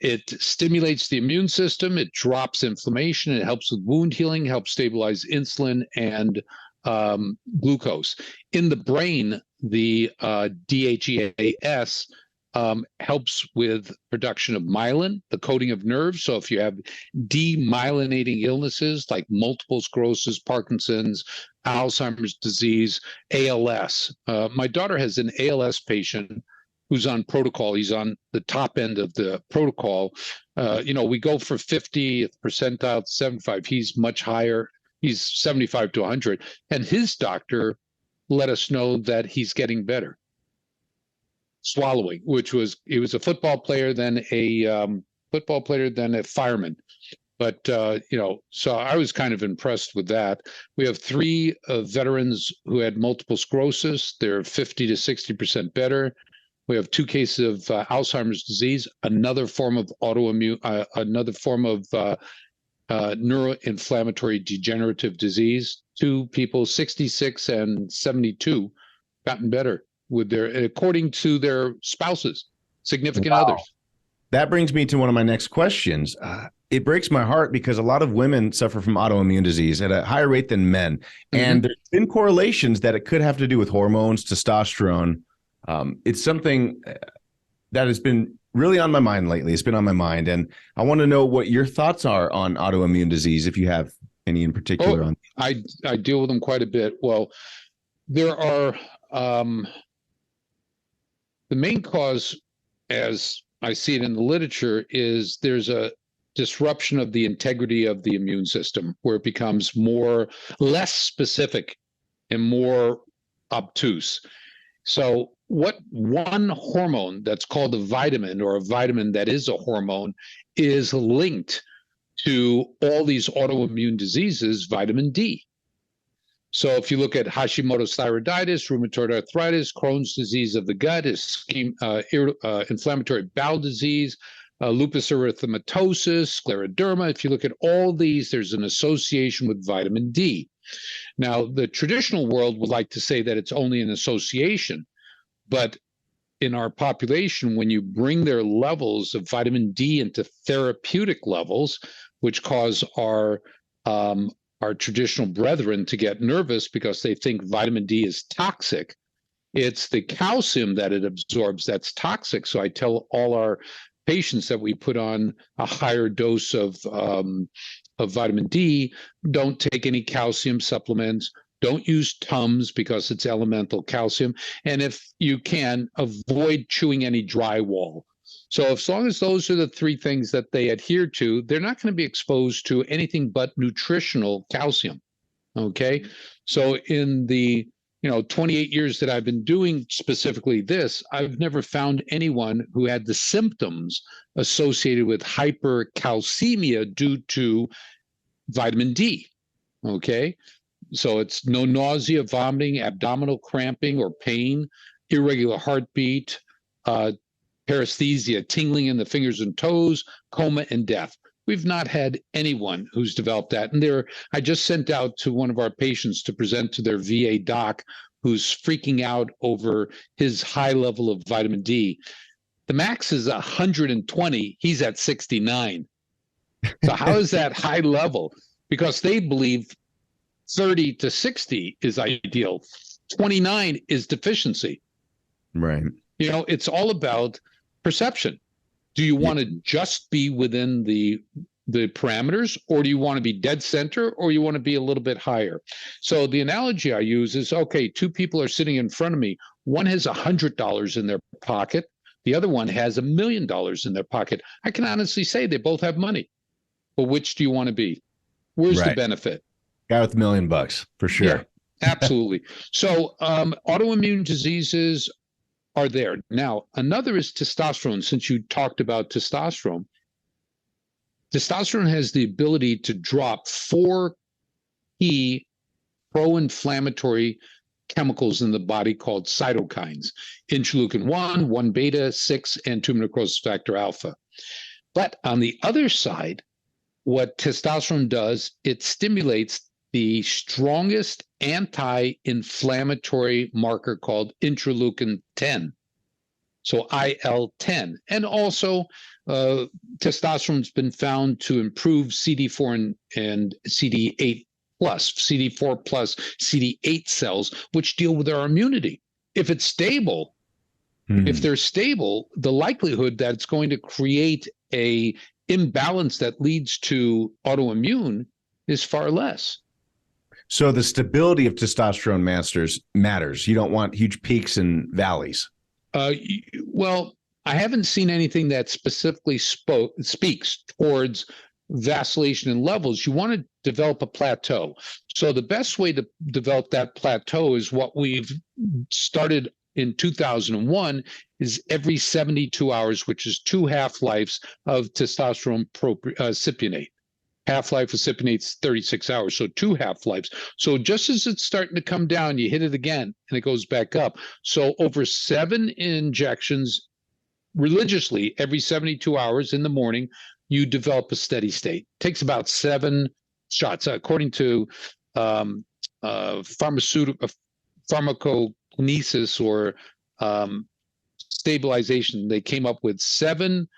It stimulates the immune system. It drops inflammation. It helps with wound healing, helps stabilize insulin and glucose. In the brain, the DHEAS helps with production of myelin, the coating of nerves. So if you have demyelinating illnesses like multiple sclerosis, Parkinson's, Alzheimer's disease, ALS. My daughter has an ALS patient who's on protocol. He's on the top end of the protocol. We go for 50th percentile to 75. He's much higher. He's 75 to 100. And his doctor let us know that he's getting better. Swallowing, he was a football player, then a fireman. But so I was kind of impressed with that. We have three veterans who had multiple sclerosis. They're 50 to 60% better. We have two cases of Alzheimer's disease, another form of autoimmune, another form of neuroinflammatory degenerative disease. Two people, 66 and 72, gotten better with according to their spouses, significant others. That brings me to one of my next questions. It breaks my heart because a lot of women suffer from autoimmune disease at a higher rate than men. And there's been correlations that it could have to do with hormones, testosterone. It's something that has been really on my mind lately. It's been on my mind. And I want to know what your thoughts are on autoimmune disease, if you have any in particular. I deal with them quite a bit. Well, there are the main cause, as I see it in the literature, is there's a disruption of the integrity of the immune system where it becomes less specific and more obtuse. So what one hormone that's called a vitamin, or a vitamin that is a hormone, is linked to all these autoimmune diseases, vitamin D. So if you look at Hashimoto's thyroiditis, rheumatoid arthritis, Crohn's disease of the gut, inflammatory bowel disease, lupus erythematosus, scleroderma. If you look at all these, there's an association with vitamin D. Now, the traditional world would like to say that it's only an association, but in our population, when you bring their levels of vitamin D into therapeutic levels, which cause our traditional brethren to get nervous because they think vitamin D is toxic, it's the calcium that it absorbs that's toxic. So I tell all our patients that we put on a higher dose of vitamin D, don't take any calcium supplements, don't use Tums because it's elemental calcium, and if you can, avoid chewing any drywall. So as long as those are the three things that they adhere to, they're not going to be exposed to anything but nutritional calcium. Okay. So in the 28 years that I've been doing specifically this, I've never found anyone who had the symptoms associated with hypercalcemia due to vitamin D. Okay. So it's no nausea, vomiting, abdominal cramping or pain, irregular heartbeat, paresthesia, tingling in the fingers and toes, coma, and death. We've not had anyone who's developed that. And I just sent out to one of our patients to present to their VA doc who's freaking out over his high level of vitamin D. The max is 120. He's at 69. So how is that high level? Because they believe 30 to 60 is ideal. 29 is deficiency. Right. It's all about perception. Do you want to just be within the parameters, or do you want to be dead center, or you want to be a little bit higher? So the analogy I use is, okay, two people are sitting in front of me. One has $100 in their pocket. The other one has $1 million in their pocket. I can honestly say they both have money. But which do you want to be? Where's the benefit? Guy with $1 million for sure. Yeah, absolutely. So autoimmune diseases are there. Now, another is testosterone. Since you talked about testosterone, testosterone has the ability to drop 4 key pro-inflammatory chemicals in the body called cytokines: interleukin 1, 1 beta, 6, and tumor necrosis factor alpha. But on the other side, what testosterone does, it stimulates the strongest anti-inflammatory marker called interleukin 10. So IL-10. And also testosterone's been found to improve CD4 and CD8 plus, CD4 plus CD8 cells, which deal with our immunity. If it's stable, if they're stable, the likelihood that it's going to create a imbalance that leads to autoimmune is far less. So the stability of testosterone matters. You don't want huge peaks and valleys. Well, I haven't seen anything that specifically speaks towards vacillation in levels. You want to develop a plateau. So the best way to develop that plateau is what we've started in 2001, is every 72 hours, which is 2 half-lives of testosterone cypionate. Half-life of cypionate's 36 hours, so 2 half-lives. So just as it's starting to come down, you hit it again, and it goes back up. So over 7 injections religiously every 72 hours in the morning, you develop a steady state. It takes about 7 shots, according to pharmacokinesis or stabilization. They came up with 7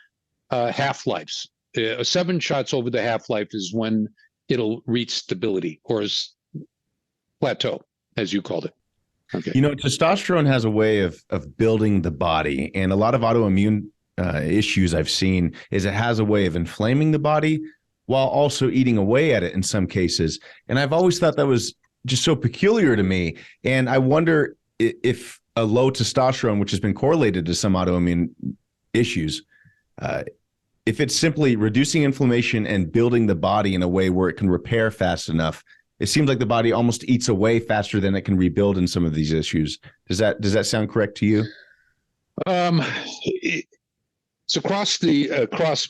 half-lives. 7 shots over the half-life is when it'll reach stability, or plateau, as you called it. Okay. Testosterone has a way of building the body, and a lot of autoimmune issues I've seen is it has a way of inflaming the body while also eating away at it in some cases. And I've always thought that was just so peculiar to me. And I wonder if a low testosterone, which has been correlated to some autoimmune issues, if it's simply reducing inflammation and building the body in a way where it can repair fast enough. It seems like the body almost eats away faster than it can rebuild in some of these issues. Does that sound correct to you? It's across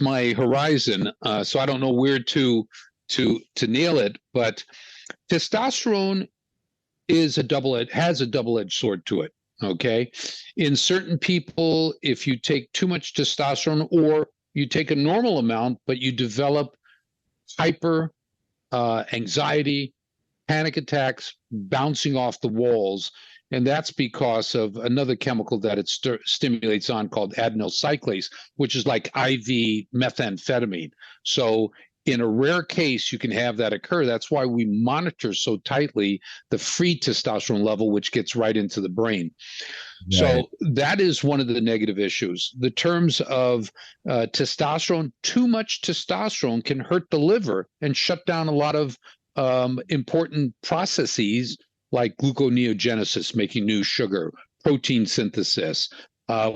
my horizon, so I don't know where to nail it. But testosterone has a double-edged sword to it. Okay, in certain people, if you take too much testosterone, or you take a normal amount, but you develop hyper anxiety, panic attacks, bouncing off the walls. And that's because of another chemical that it stimulates on called adenyl cyclase, which is like IV methamphetamine. So in a rare case, you can have that occur. That's why we monitor so tightly the free testosterone level, which gets right into the brain. Right. So that is one of the negative issues. The terms of testosterone, too much testosterone can hurt the liver and shut down a lot of important processes like gluconeogenesis, making new sugar, protein synthesis.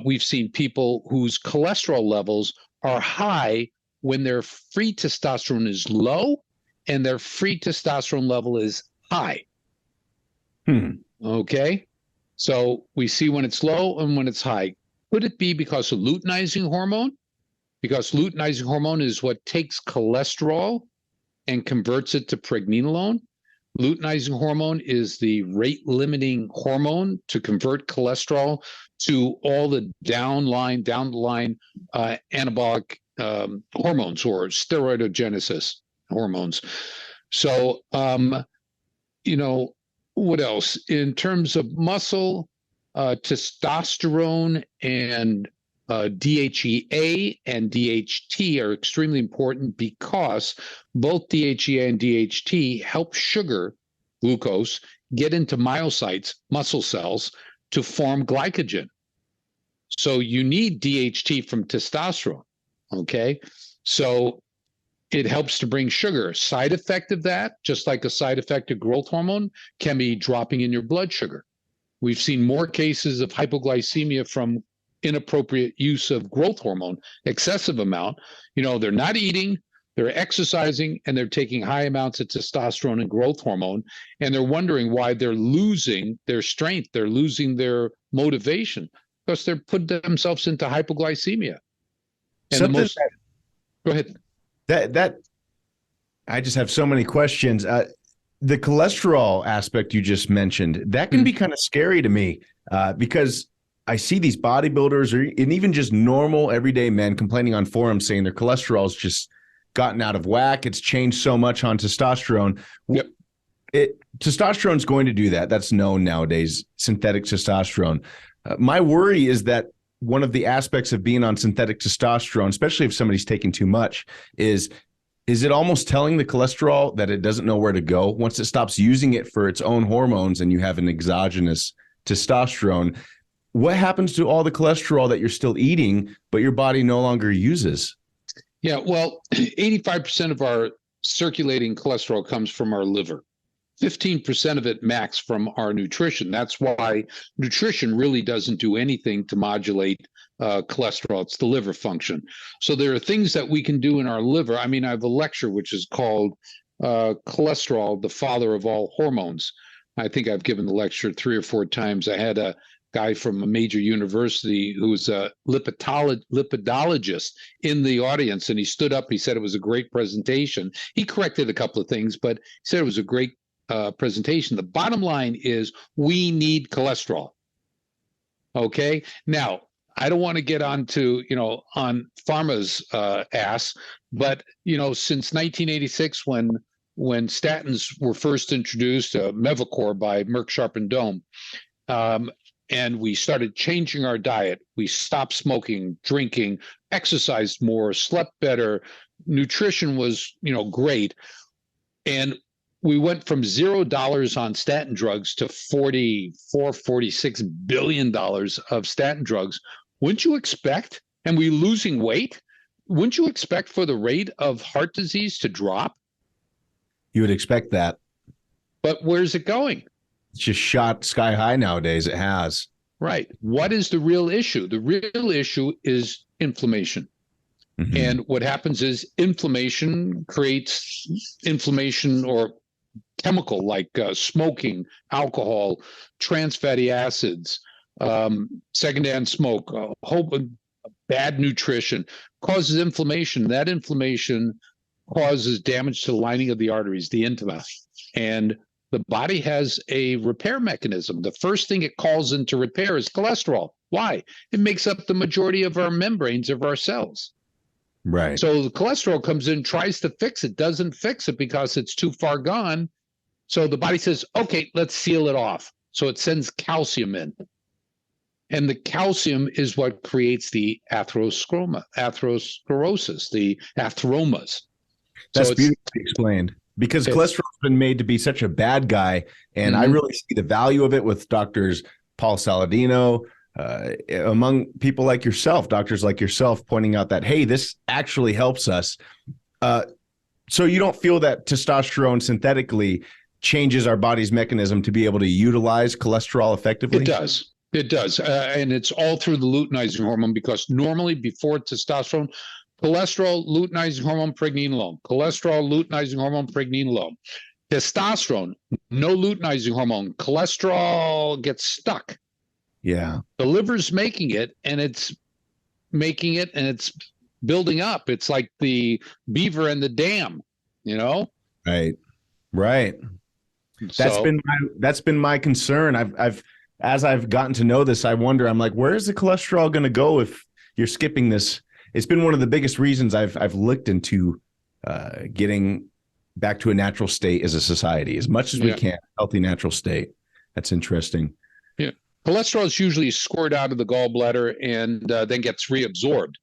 We've seen people whose cholesterol levels are high when their free testosterone is low and their free testosterone level is high. Okay. So we see when it's low and when it's high. Could it be because of luteinizing hormone? Because luteinizing hormone is what takes cholesterol and converts it to pregnenolone. Luteinizing hormone is the rate-limiting hormone to convert cholesterol to all the down the line anabolic hormones or steroidogenesis hormones. So, what else? In terms of muscle, testosterone and DHEA and DHT are extremely important because both DHEA and DHT help sugar, glucose, get into myocytes, muscle cells, to form glycogen. So you need DHT from testosterone, okay? So it helps to bring sugar. Side effect of that, just like a side effect of growth hormone, can be dropping in your blood sugar. We've seen more cases of hypoglycemia from inappropriate use of growth hormone, excessive amount. They're not eating, they're exercising, and they're taking high amounts of testosterone and growth hormone, and they're wondering why they're losing their strength, they're losing their motivation, because they're putting themselves into hypoglycemia. And go ahead. That I just have so many questions. The cholesterol aspect you just mentioned, that can be kind of scary to me because I see these bodybuilders and even just normal everyday men complaining on forums saying their cholesterol's just gotten out of whack. It's changed so much on testosterone. Yep. Testosterone's going to do that. That's known nowadays, synthetic testosterone. My worry is that one of the aspects of being on synthetic testosterone, especially if somebody's taking too much, is it almost telling the cholesterol that it doesn't know where to go once it stops using it for its own hormones and you have an exogenous testosterone? What happens to all the cholesterol that you're still eating, but your body no longer uses? Yeah, well, 85% of our circulating cholesterol comes from our liver. 15% of it max from our nutrition. That's why nutrition really doesn't do anything to modulate cholesterol. It's the liver function. So there are things that we can do in our liver. I mean, I have a lecture which is called Cholesterol, the Father of All Hormones. I think I've given the lecture 3 or 4 times. I had a guy from a major university who was a lipidologist in the audience, and he stood up. He said it was a great presentation. He corrected a couple of things, but he said it was a great presentation. The bottom line is we need cholesterol. Okay. Now, I don't want to get onto, on pharma's ass, but, since 1986, when statins were first introduced, Mevacor by Merck Sharp and Dohme, and we started changing our diet, we stopped smoking, drinking, exercised more, slept better, nutrition was, great. And we went from $0 on statin drugs to $46 billion of statin drugs. Wouldn't you expect, and we losing weight, wouldn't you expect for the rate of heart disease to drop? You would expect that. But where's it going? It's just shot sky high nowadays. It has. Right. What is the real issue? The real issue is inflammation. Mm-hmm. And what happens is inflammation creates inflammation or chemical like smoking, alcohol, trans fatty acids, secondhand smoke, a whole bad nutrition causes inflammation. That inflammation causes damage to the lining of the arteries, the intima. And the body has a repair mechanism. The first thing it calls into repair is cholesterol. Why? It makes up the majority of our membranes of our cells. Right. So the cholesterol comes in, tries to fix it, doesn't fix it because it's too far gone. So the body says, okay, let's seal it off. So it sends calcium in. And the calcium is what creates the atherosclerosis, the atheromas. That's beautifully explained. Because cholesterol has been made to be such a bad guy. And I really see the value of it with doctors Paul Saladino, among people like yourself, doctors like yourself, pointing out that, hey, this actually helps us. So you don't feel that testosterone synthetically changes our body's mechanism to be able to utilize cholesterol effectively? It does. It does. And it's all through the luteinizing hormone, because normally before testosterone, cholesterol, luteinizing hormone, pregnenolone. Cholesterol, luteinizing hormone, pregnenolone. Testosterone, no luteinizing hormone. Cholesterol gets stuck. Yeah. The liver's making it, and it's building up. It's like the beaver and the dam, Right. Right. That's been my concern. I've as I've gotten to know this, I wonder, I'm like, where is the cholesterol going to go if you're skipping this? It's been one of the biggest reasons I've looked into getting back to a natural state as a society, as much as we can, healthy natural state. That's interesting. Yeah. Cholesterol is usually scored out of the gallbladder and then gets reabsorbed.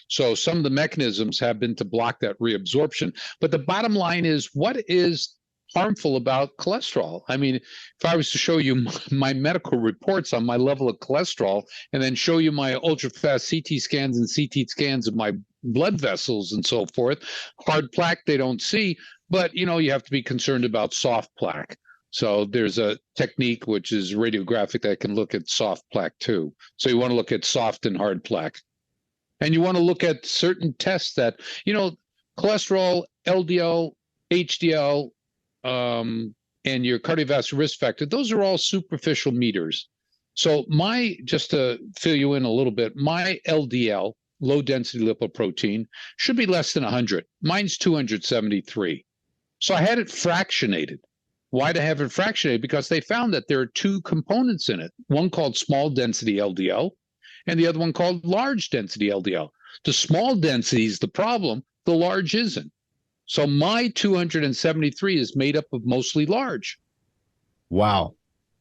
So some of the mechanisms have been to block that reabsorption. But the bottom line is, what is harmful about cholesterol? I mean, if I was to show you my medical reports on my level of cholesterol and then show you my ultra-fast CT scans and CT scans of my blood vessels and so forth, hard plaque they don't see, but you have to be concerned about soft plaque. So there's a technique which is radiographic that can look at soft plaque too. So you want to look at soft and hard plaque. And you want to look at certain tests that, cholesterol, LDL, HDL, and your cardiovascular risk factor, those are all superficial meters. So just to fill you in a little bit, my LDL, low density lipoprotein, should be less than 100. Mine's 273. So I had it fractionated. Why to have it fractionated? Because they found that there are two components in it, one called small density LDL and the other one called large density LDL. The small density is the problem, the large isn't. So my 273 is made up of mostly large. Wow.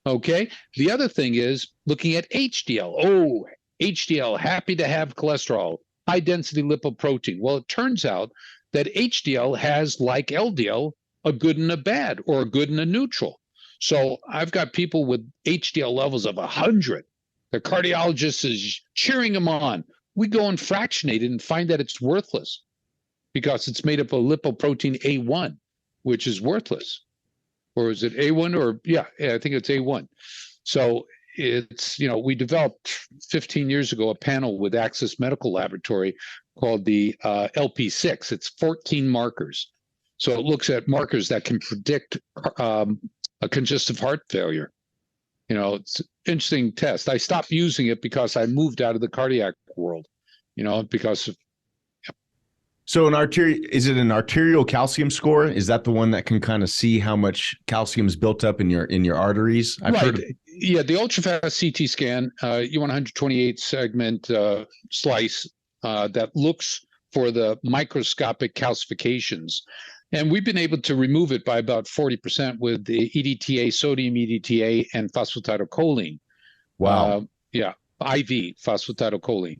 Okay. The other thing is looking at HDL. Oh, HDL, happy to have cholesterol, high density lipoprotein. Well, it turns out that HDL has, like LDL, a good and a bad, or a good and a neutral. So I've got people with HDL levels of 100. The cardiologist is cheering them on. We go and fractionate it and find that it's worthless because it's made up of lipoprotein A1, which is worthless. Or is it A1 or, yeah, I think it's A1. So it's, we developed 15 years ago a panel with Access Medical Laboratory called the LP6. It's 14 markers. So it looks at markers that can predict a congestive heart failure. It's an interesting test. I stopped using it because I moved out of the cardiac world, because of. So is it an arterial calcium score? Is that the one that can kind of see how much calcium is built up in your arteries? I've heard of. Yeah, the ultra-fast CT scan, you want 128 segment slice that looks for the microscopic calcifications. And we've been able to remove it by about 40% with the EDTA, sodium EDTA, and phosphatidylcholine. Wow. IV phosphatidylcholine.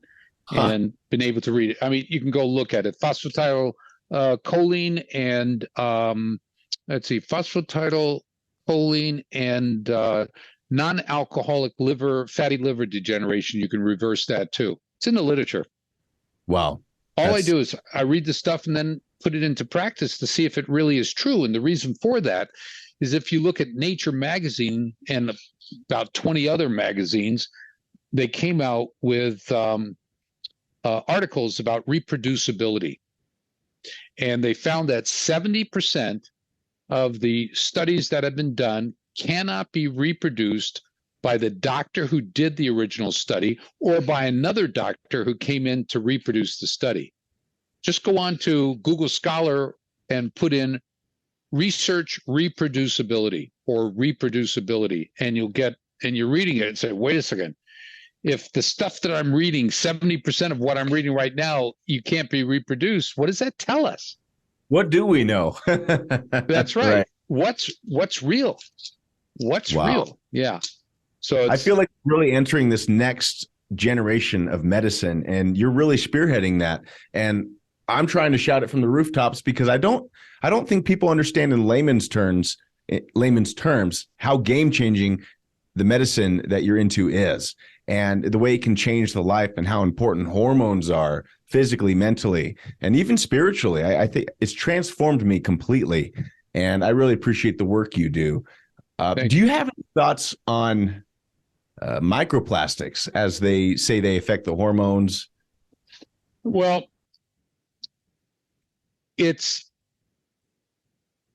And been able to read it. I mean, you can go look at it. Phosphatidylcholine and phosphatidylcholine and non-alcoholic fatty liver degeneration. You can reverse that too. It's in the literature. Wow. All I do is I read the stuff and then put it into practice to see if it really is true. And the reason for that is if you look at Nature magazine and about 20 other magazines, they came out with articles about reproducibility. And they found that 70% of the studies that have been done cannot be reproduced by the doctor who did the original study or by another doctor who came in to reproduce the study. Just go on to Google Scholar and put in research reproducibility or reproducibility, and you're reading it and say, wait a second, if the stuff that I'm reading, 70% of what I'm reading right now, you can't be reproduced, what does that tell us? What do we know? That's right. What's real? What's real? Yeah. So I feel like really entering this next generation of medicine, and you're really spearheading that. And I'm trying to shout it from the rooftops because I don't think people understand in layman's terms how game-changing the medicine that you're into is, and the way it can change the life, and how important hormones are physically, mentally, and even spiritually. I think it's transformed me completely, and I really appreciate the work you do. Do you have any thoughts on microplastics, as they say they affect the hormones? Well, it's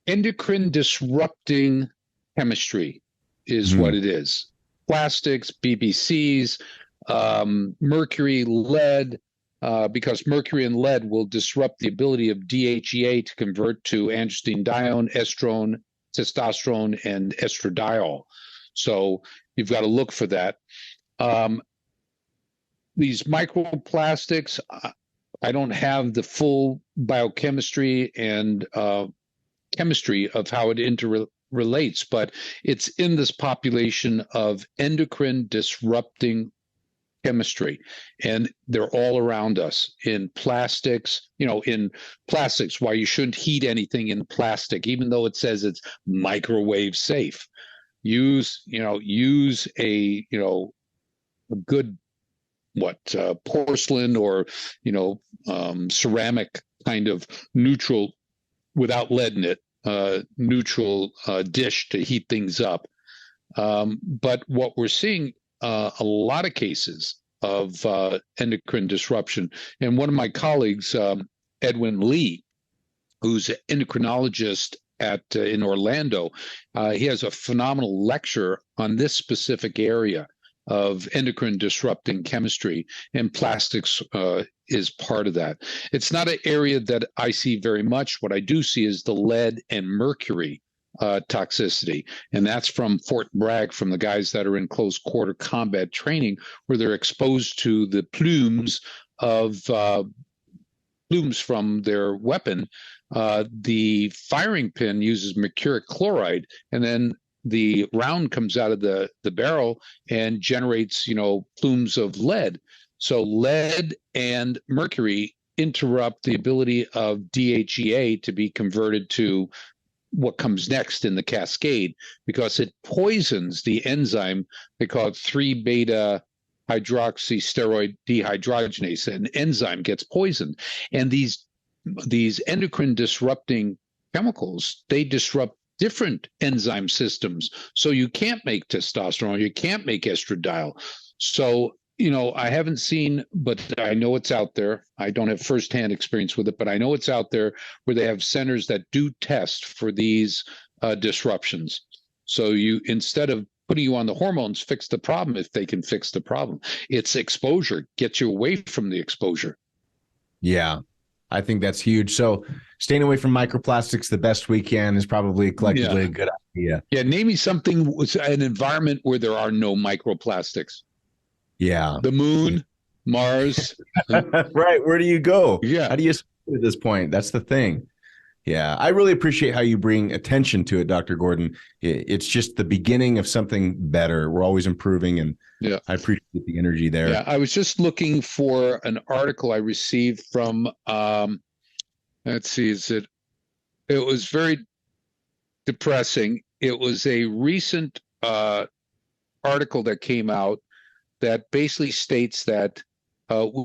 endocrine disrupting chemistry is what it is. Plastics, BBCs, mercury, lead, because mercury and lead will disrupt the ability of DHEA to convert to androstenedione, estrone, testosterone, and estradiol. So you've got to look for that. These microplastics, I don't have the full biochemistry and chemistry of how it interrelates, but it's in this population of endocrine disrupting chemistry, and they're all around us in plastics. Why you shouldn't heat anything in plastic, even though it says it's microwave safe. Use a good porcelain or ceramic kind of neutral without lead in it, neutral dish to heat things up. But what we're seeing a lot of cases of endocrine disruption, and one of my colleagues, Edwin Lee, who's an endocrinologist in Orlando, he has a phenomenal lecture on this specific area of endocrine disrupting chemistry, and plastics is part of that. It's not an area that I see very much. What I do see is the lead and mercury toxicity, and that's from Fort Bragg, from the guys that are in close quarter combat training, where they're exposed to the plumes from their weapon. The firing pin uses mercuric chloride, and then the round comes out of the barrel and generates, plumes of lead. So lead and mercury interrupt the ability of DHEA to be converted to what comes next in the cascade, because it poisons the enzyme. They call it 3-beta hydroxysteroid dehydrogenase. An enzyme gets poisoned, and these endocrine disrupting chemicals, they disrupt different enzyme systems. So you can't make testosterone, you can't make estradiol. So, I haven't seen, but I know it's out there. I don't have firsthand experience with it, but I know it's out there, where they have centers that do test for these disruptions. So you, instead of putting you on the hormones fix the problem if they can fix the problem. It's exposure, get you away from the exposure. Yeah, I think that's huge. So staying away from microplastics the best we can is probably collectively a good idea. Yeah, name me something, an environment where there are no microplastics. Yeah. The moon, Mars. Right. Where do you go? Yeah. How do you at this point? That's the thing. Yeah. I really appreciate how you bring attention to it, Dr. Gordon. It's just the beginning of something better. We're always improving, and yeah, I appreciate the energy there. Yeah. I was just looking for an article I received from, let's see, it was very depressing. It was a recent article that came out that basically states that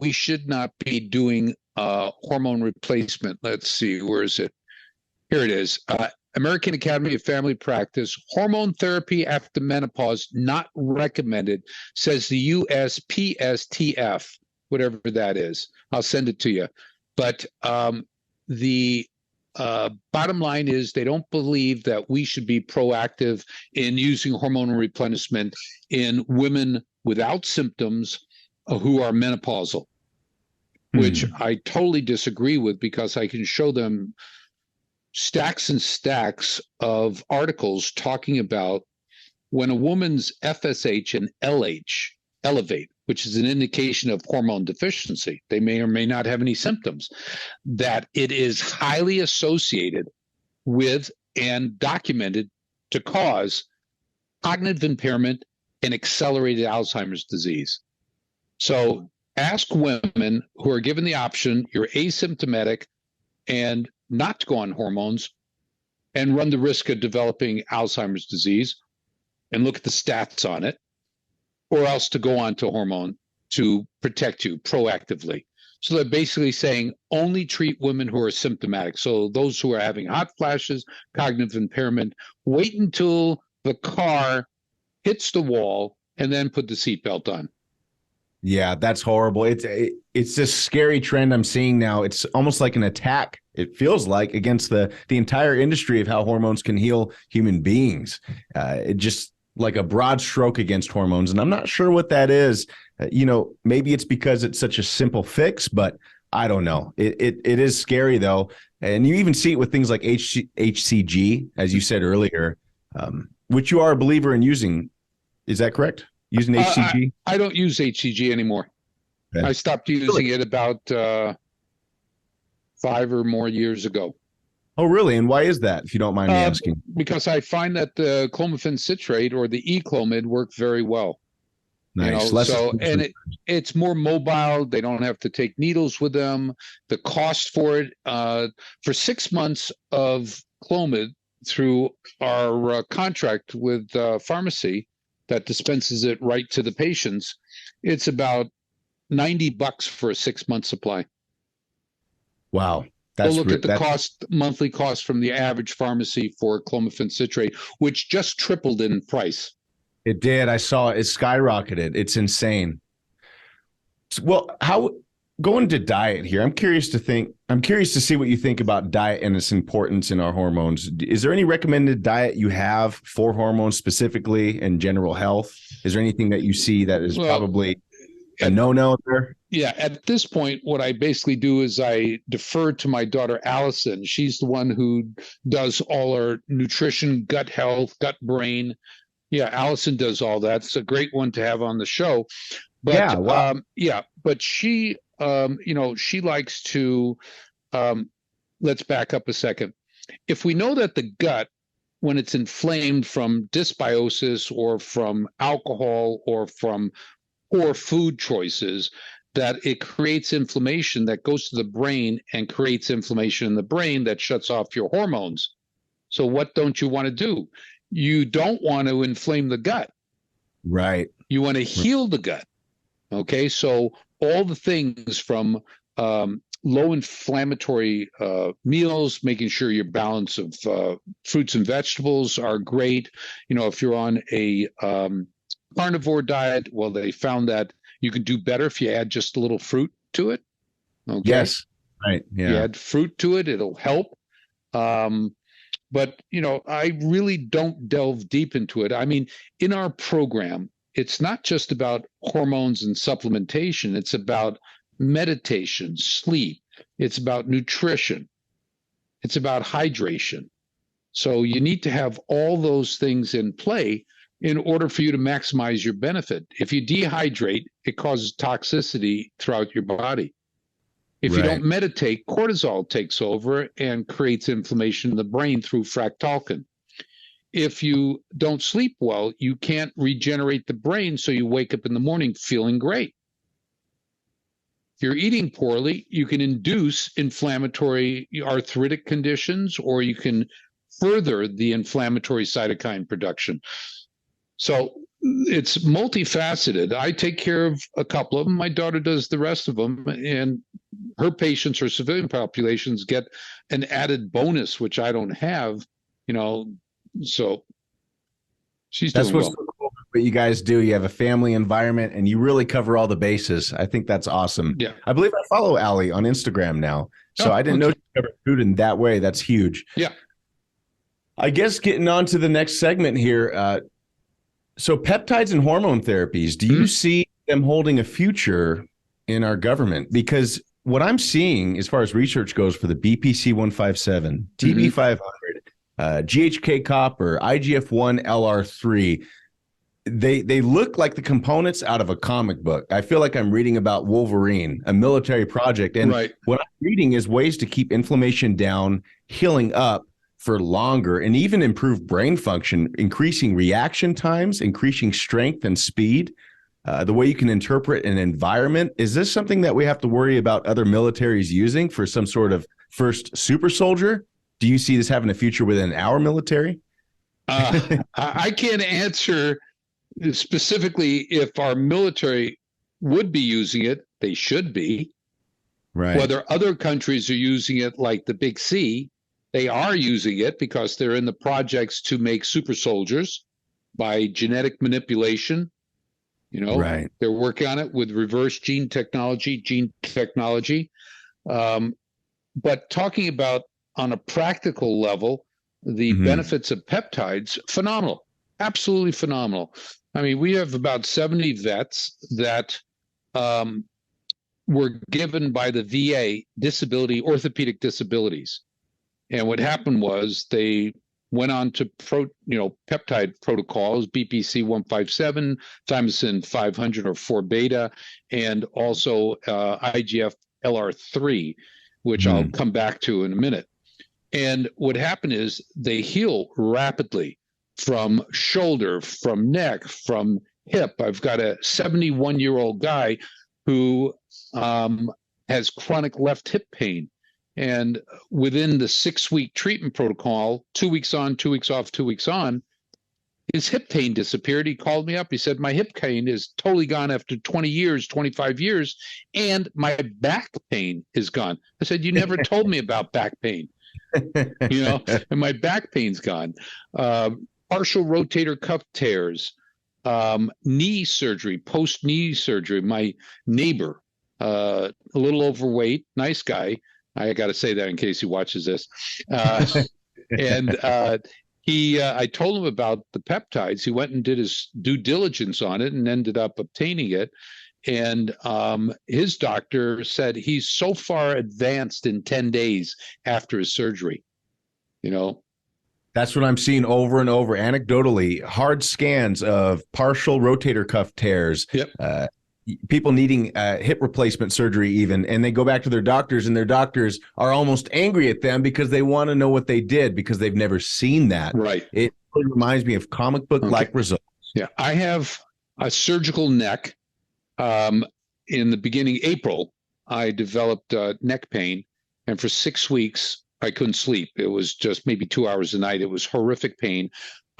we should not be doing hormone replacement. Let's see, where is it? Here it is. American Academy of Family Practice, hormone therapy after menopause not recommended, says the USPSTF, whatever that is. I'll send it to you. But the bottom line is they don't believe that we should be proactive in using hormonal replenishment in women without symptoms who are menopausal, which I totally disagree with, because I can show them stacks and stacks of articles talking about when a woman's FSH and LH elevate, which is an indication of hormone deficiency. They may or may not have any symptoms, that it is highly associated with and documented to cause cognitive impairment and accelerated Alzheimer's disease. So ask women who are given the option, you're asymptomatic and not to go on hormones and run the risk of developing Alzheimer's disease, and look at the stats on it, or else to go on to hormone to protect you proactively. So they're basically saying only treat women who are symptomatic. So those who are having hot flashes, cognitive impairment, wait until the car hits the wall and then put the seatbelt on. Yeah, that's horrible. It's this scary trend I'm seeing now. It's almost like an attack, it feels like, against the entire industry of how hormones can heal human beings. It just like a broad stroke against hormones. And I'm not sure what that is. Maybe it's because it's such a simple fix, but I don't know. It is scary, though. And you even see it with things like HCG, as you said earlier, which you are a believer in using. Is that correct? Using HCG? I don't use HCG anymore. Okay. I stopped using it about 5 or more years ago. Oh, really? And why is that, if you don't mind me asking? Because I find that the clomiphene citrate or the E-clomid work very well. Nice. And it's more mobile. They don't have to take needles with them. The cost for it, for 6 months of Clomid through our contract with pharmacy that dispenses it right to the patients, it's about $90 for a 6-month supply. Wow. Go look at the monthly cost from the average pharmacy for clomiphene citrate, which just tripled in price. It did. I saw it. It skyrocketed. It's insane. Well, going to diet here, I'm curious to see what you think about diet and its importance in our hormones. Is there any recommended diet you have for hormones specifically and general health? Is there anything that you see that is probably a no-no there? Yeah, at this point, what I basically do is I defer to my daughter, Allison. She's the one who does all our nutrition, gut health, gut brain. Yeah, Allison does all that. It's a great one to have on the show. But yeah, wow. But she, she likes to, let's back up a second. If we know that the gut, when it's inflamed from dysbiosis or from alcohol or from poor food choices, that it creates inflammation that goes to the brain and creates inflammation in the brain that shuts off your hormones. So what don't you want to do? You don't want to inflame the gut. Right. You want to heal the gut. Okay. So all the things from low inflammatory meals, making sure your balance of fruits and vegetables are great. If you're on a carnivore diet, well, they found that you can do better if you add just a little fruit to it. Okay. Yes. Right. Yeah. You add fruit to it, it'll help. But, I really don't delve deep into it. I mean, in our program, it's not just about hormones and supplementation. It's about meditation, sleep. It's about nutrition. It's about hydration. So you need to have all those things in play in order for you to maximize your benefit. If you dehydrate, it causes toxicity throughout your body. If you don't meditate, cortisol takes over and creates inflammation in the brain through fractalkine. If you don't sleep well, you can't regenerate the brain, so you wake up in the morning feeling great. If you're eating poorly, you can induce inflammatory arthritic conditions, or you can further the inflammatory cytokine production. So it's multifaceted. I take care of a couple of them. My daughter does the rest of them, and her patients or civilian populations get an added bonus, which I don't have, so she's That's doing what's well. so cool what you guys do. You have a family environment and you really cover all the bases. I think that's awesome. Yeah. I believe I follow Allie on Instagram now. So I didn't know she covered food in that way. That's huge. Yeah. I guess getting on to the next segment here. So peptides and hormone therapies, do you see them holding a future in our government? Because what I'm seeing as far as research goes for the BPC 157, TB 500, GHK copper, IGF-1 LR3, they look like the components out of a comic book. I feel like I'm reading about Wolverine, a military project. And what I'm reading is ways to keep inflammation down, healing up for longer, and even improve brain function, increasing reaction times, increasing strength and speed, the way you can interpret an environment. Is this something that we have to worry about other militaries using for some sort of first super soldier? Do you see this having a future within our military? I can't answer specifically if our military would be using it. They should be. Right. Whether other countries are using it, like the Big C, they are using it because they're in the projects to make super soldiers by genetic manipulation. They're working on it with reverse gene technology. But talking about on a practical level, the benefits of peptides, phenomenal, absolutely phenomenal. I mean, we have about 70 vets that were given by the VA orthopedic disabilities. And what happened was they went on to peptide protocols, BPC 157, thymosin 500 or 4 beta, and also IGF LR3, which I'll come back to in a minute. And what happened is they heal rapidly from shoulder, from neck, from hip. I've got a 71-year-old guy who has chronic left hip pain. And within the 6-week treatment protocol, 2 weeks on, 2 weeks off, 2 weeks on, his hip pain disappeared. He called me up. He said, my hip pain is totally gone after 20 years, 25 years, and my back pain is gone. I said, you never told me about back pain. And my back pain's gone. Partial rotator cuff tears, knee surgery, post-knee surgery. My neighbor, a little overweight, nice guy. I got to say that in case he watches this. And I told him about the peptides. He went and did his due diligence on it and ended up obtaining it. And his doctor said he's so far advanced in 10 days after his surgery. That's what I'm seeing over and over anecdotally. Hard scans of partial rotator cuff tears. Yep. People needing hip replacement surgery even, and they go back to their doctors, and their doctors are almost angry at them because they want to know what they did because they've never seen that. Right. It really reminds me of comic book-like results. Yeah. I have a surgical neck. In the beginning, April, I developed neck pain, and for 6 weeks, I couldn't sleep. It was just maybe 2 hours a night. It was horrific pain.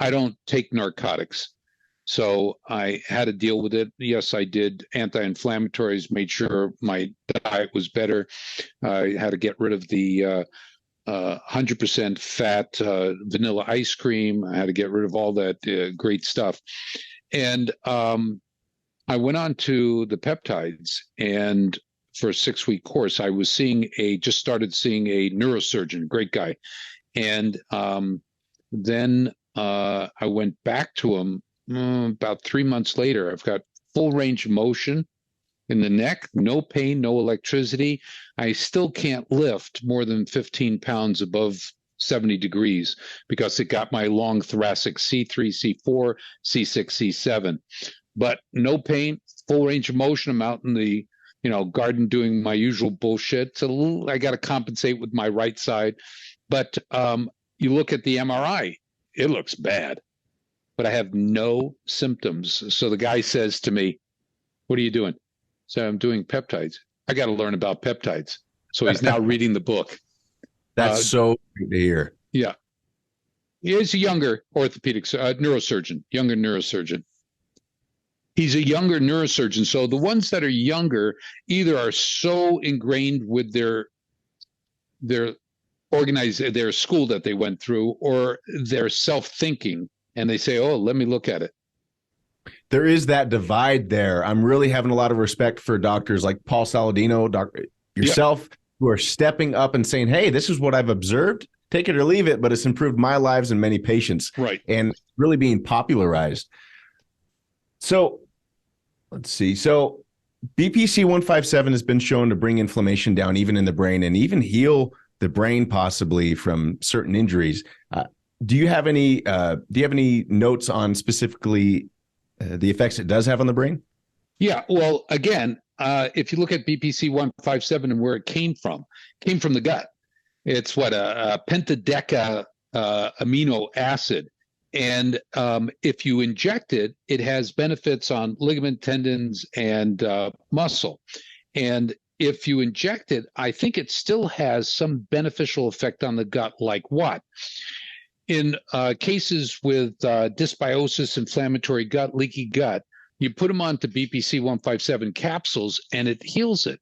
I don't take narcotics. So I had to deal with it. Yes, I did anti-inflammatories, made sure my diet was better. I had to get rid of the 100% fat vanilla ice cream. I had to get rid of all that great stuff. And I went on to the peptides, and for a 6-week course, I was just started seeing a neurosurgeon, great guy. And Then I went back to him about 3 months later. I've got full range of motion in the neck, no pain, no electricity. I still can't lift more than 15 pounds above 70 degrees because it got my long thoracic C3, C4, C6, C7. But no pain, full range of motion. I'm out in the garden doing my usual bullshit. So I got to compensate with my right side. But you look at the MRI, it looks bad, but I have no symptoms. So the guy says to me, "What are you doing?" So I'm doing peptides. I got to learn about peptides. So he's now reading the book. That's so great to hear. Yeah. He is a younger orthopedic neurosurgeon, younger neurosurgeon. He's a younger neurosurgeon. So the ones that are younger either are so ingrained with their their school that they went through, or they're self-thinking and they say, "Oh, let me look at it." There is that divide there. I'm really having a lot of respect for doctors like Paul Saladino, yourself, who are stepping up and saying, "Hey, this is what I've observed. Take it or leave it, but it's improved my lives and many patients." Right. And really being popularized. So let's see. So BPC 157 has been shown to bring inflammation down even in the brain and even heal the brain possibly from certain injuries. Do you have any notes on specifically the effects it does have on the brain? Yeah. Well, again, if you look at BPC 157 and where it came from the gut. It's what a pentadeca amino acid. And if you inject it, it has benefits on ligament, tendons, and muscle. And if you inject it, I think it still has some beneficial effect on the gut, like what? In cases with dysbiosis, inflammatory gut, leaky gut, you put them onto BPC 157 capsules and it heals it.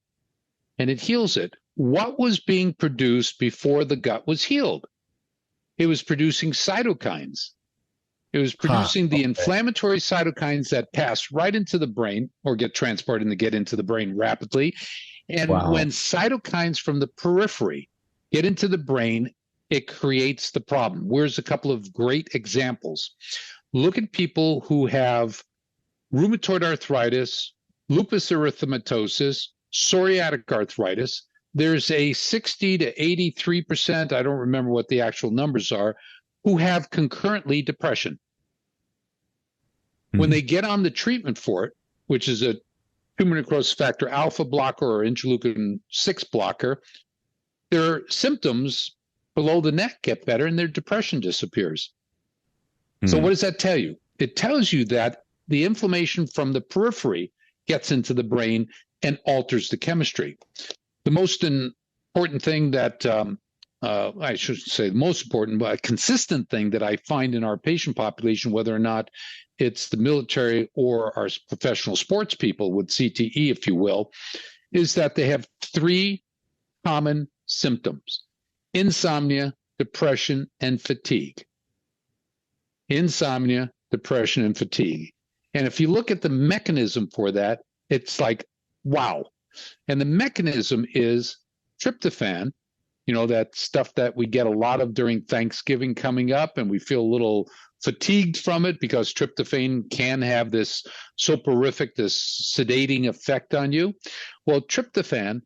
And it heals it. What was being produced before the gut was healed? It was producing cytokines. It was producing the inflammatory cytokines that pass right into the brain or get transported and get into the brain rapidly. And when cytokines from the periphery get into the brain, it creates the problem. Here's a couple of great examples. Look at people who have rheumatoid arthritis, lupus erythematosus, psoriatic arthritis. There's a 60 to 83%, I don't remember what the actual numbers are, who have concurrently depression. When they get on the treatment for it, which is a tumor necrosis factor alpha blocker or interleukin 6 blocker, their symptoms below the neck get better and their depression disappears. So what does that tell you? It tells you that the inflammation from the periphery gets into the brain and alters the chemistry. The most important thing that I should say the most important, but consistent thing that I find in our patient population, whether or not it's the military or our professional sports people with CTE, if you will, is that they have 3 common symptoms: insomnia, depression, and fatigue. Insomnia, depression, and fatigue. And if you look at the mechanism for that, it's like, wow. And the mechanism is tryptophan, that stuff that we get a lot of during Thanksgiving coming up, and we feel a little fatigued from it because tryptophan can have this soporific, this sedating effect on you. Well, tryptophan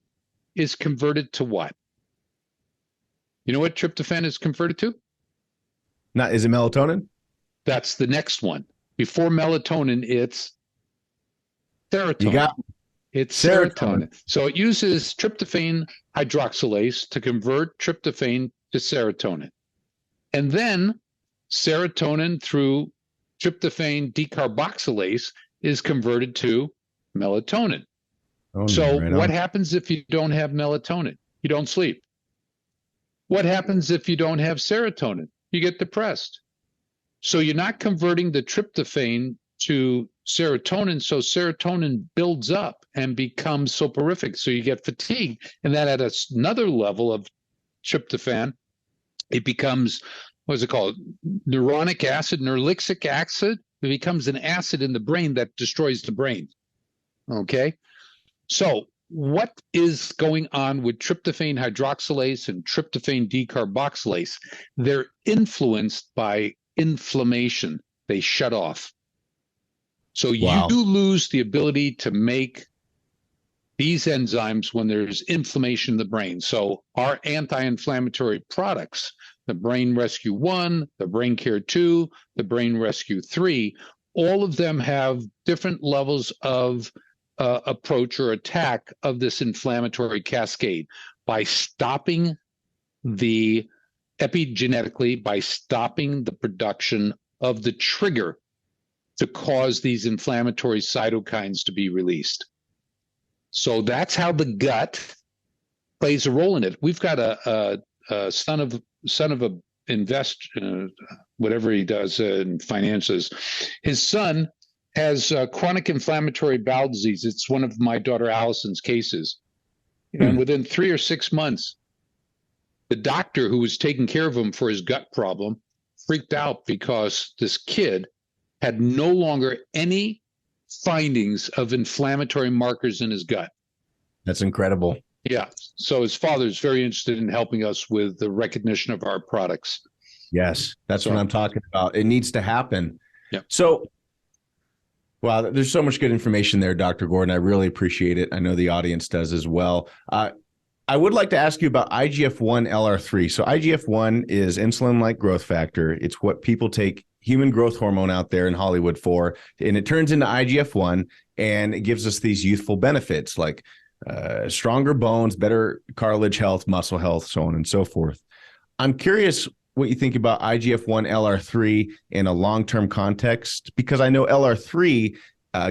is converted to what? You know what tryptophan is converted to? Is it melatonin? That's the next one. Before melatonin, it's serotonin. It's serotonin. So it uses tryptophan hydroxylase to convert tryptophan to serotonin. And then serotonin through tryptophan decarboxylase is converted to melatonin. What happens if you don't have melatonin? You don't sleep. What happens if you don't have serotonin? You get depressed. So you're not converting the tryptophan to serotonin, so serotonin builds up and becomes soporific. So you get fatigue, and then at another level of tryptophan, it becomes, what is it called? Neuronic acid, nerlixic acid. It becomes an acid in the brain that destroys the brain. Okay? So what is going on with tryptophan hydroxylase and tryptophan decarboxylase? They're influenced by inflammation. They shut off. So Wow. you lose the ability to make these enzymes when there's inflammation in the brain. So our anti-inflammatory products, the Brain Rescue 1, the Brain Care 2, the Brain Rescue 3, all of them have different levels of approach or attack of this inflammatory cascade by stopping the epigenetically, by stopping the production of the trigger to cause these inflammatory cytokines to be released. So that's how the gut plays a role in it. We've got a son of a whatever he does in finances. His son has chronic inflammatory bowel disease. It's one of my daughter Allison's cases. And within 3 or 6 months, the doctor who was taking care of him for his gut problem freaked out because this kid had no longer any findings of inflammatory markers in his gut. That's incredible. Yeah. So his father is very interested in helping us with the recognition of our products. Yes, that's what I'm talking about. It needs to happen. Yeah. So, wow, there's so much good information there, Dr. Gordon. I really appreciate it. I know the audience does as well. I would like to ask you about IGF-1 LR3. So IGF-1 is insulin-like growth factor. It's what people take human growth hormone out there in Hollywood for, and it turns into IGF-1, and it gives us these youthful benefits like stronger bones, better cartilage health, muscle health, so on and so forth. I'm curious what you think about IGF-1 LR3 in a long-term context, because I know LR3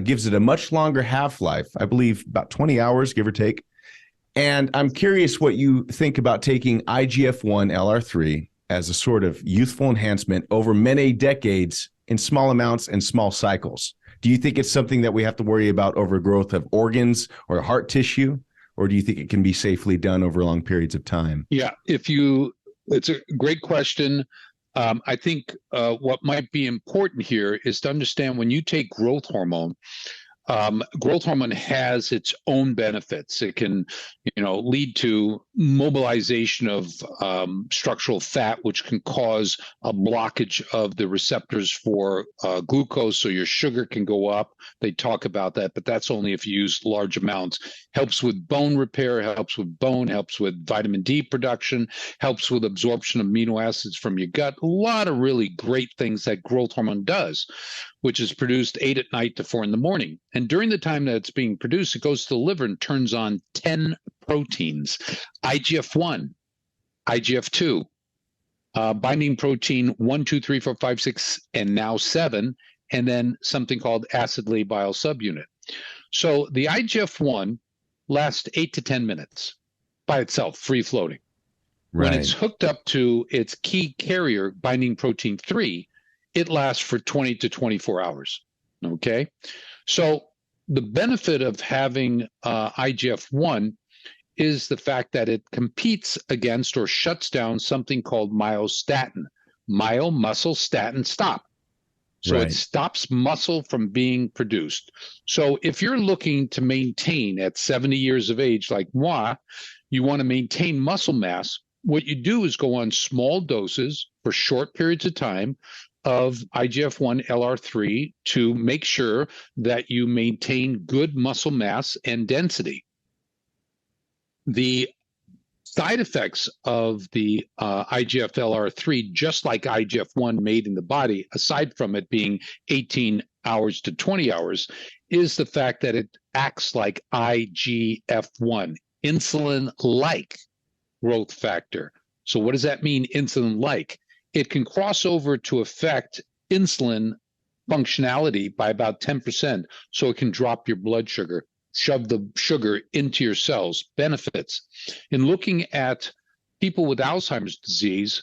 gives it a much longer half-life, I believe about 20 hours, give or take. And I'm curious what you think about taking IGF-1 LR3 as a sort of youthful enhancement over many decades in small amounts and small cycles. Do you think it's something that we have to worry about overgrowth of organs or heart tissue, or do you think it can be safely done over long periods of time? Yeah, it's a great question. I think what might be important here is to understand when you take growth hormone has its own benefits. It can, lead to mobilization of structural fat, which can cause a blockage of the receptors for glucose, so your sugar can go up. They talk about that, but that's only if you use large amounts. Helps with bone repair, helps with vitamin D production, helps with absorption of amino acids from your gut. A lot of really great things that growth hormone does, which is produced 8 at night to 4 in the morning. And during the time that it's being produced, it goes to the liver and turns on 10 proteins: IGF-1, IGF-2, binding protein 1, 2, 3, 4, 5, 6, and now 7, and then something called acid labile subunit. So the IGF-1 lasts 8 to 10 minutes by itself, free floating. Right. When it's hooked up to its key carrier, binding protein 3, it lasts for 20 to 24 hours. Okay. So the benefit of having IGF-1 is the fact that it competes against or shuts down something called myostatin, muscle statin stop. So It stops muscle from being produced. So if you're looking to maintain at 70 years of age, like moi, you want to maintain muscle mass, what you do is go on small doses for short periods of time of IGF-1 LR3 to make sure that you maintain good muscle mass and density. The side effects of the IGF-LR3, just like IGF-1 made in the body, aside from it being 18 hours to 20 hours, is the fact that it acts like IGF-1, insulin-like growth factor. So what does that mean, insulin-like? It can cross over to affect insulin functionality by about 10%, so it can drop your blood sugar, shove the sugar into your cells. Benefits. In looking at people with Alzheimer's disease,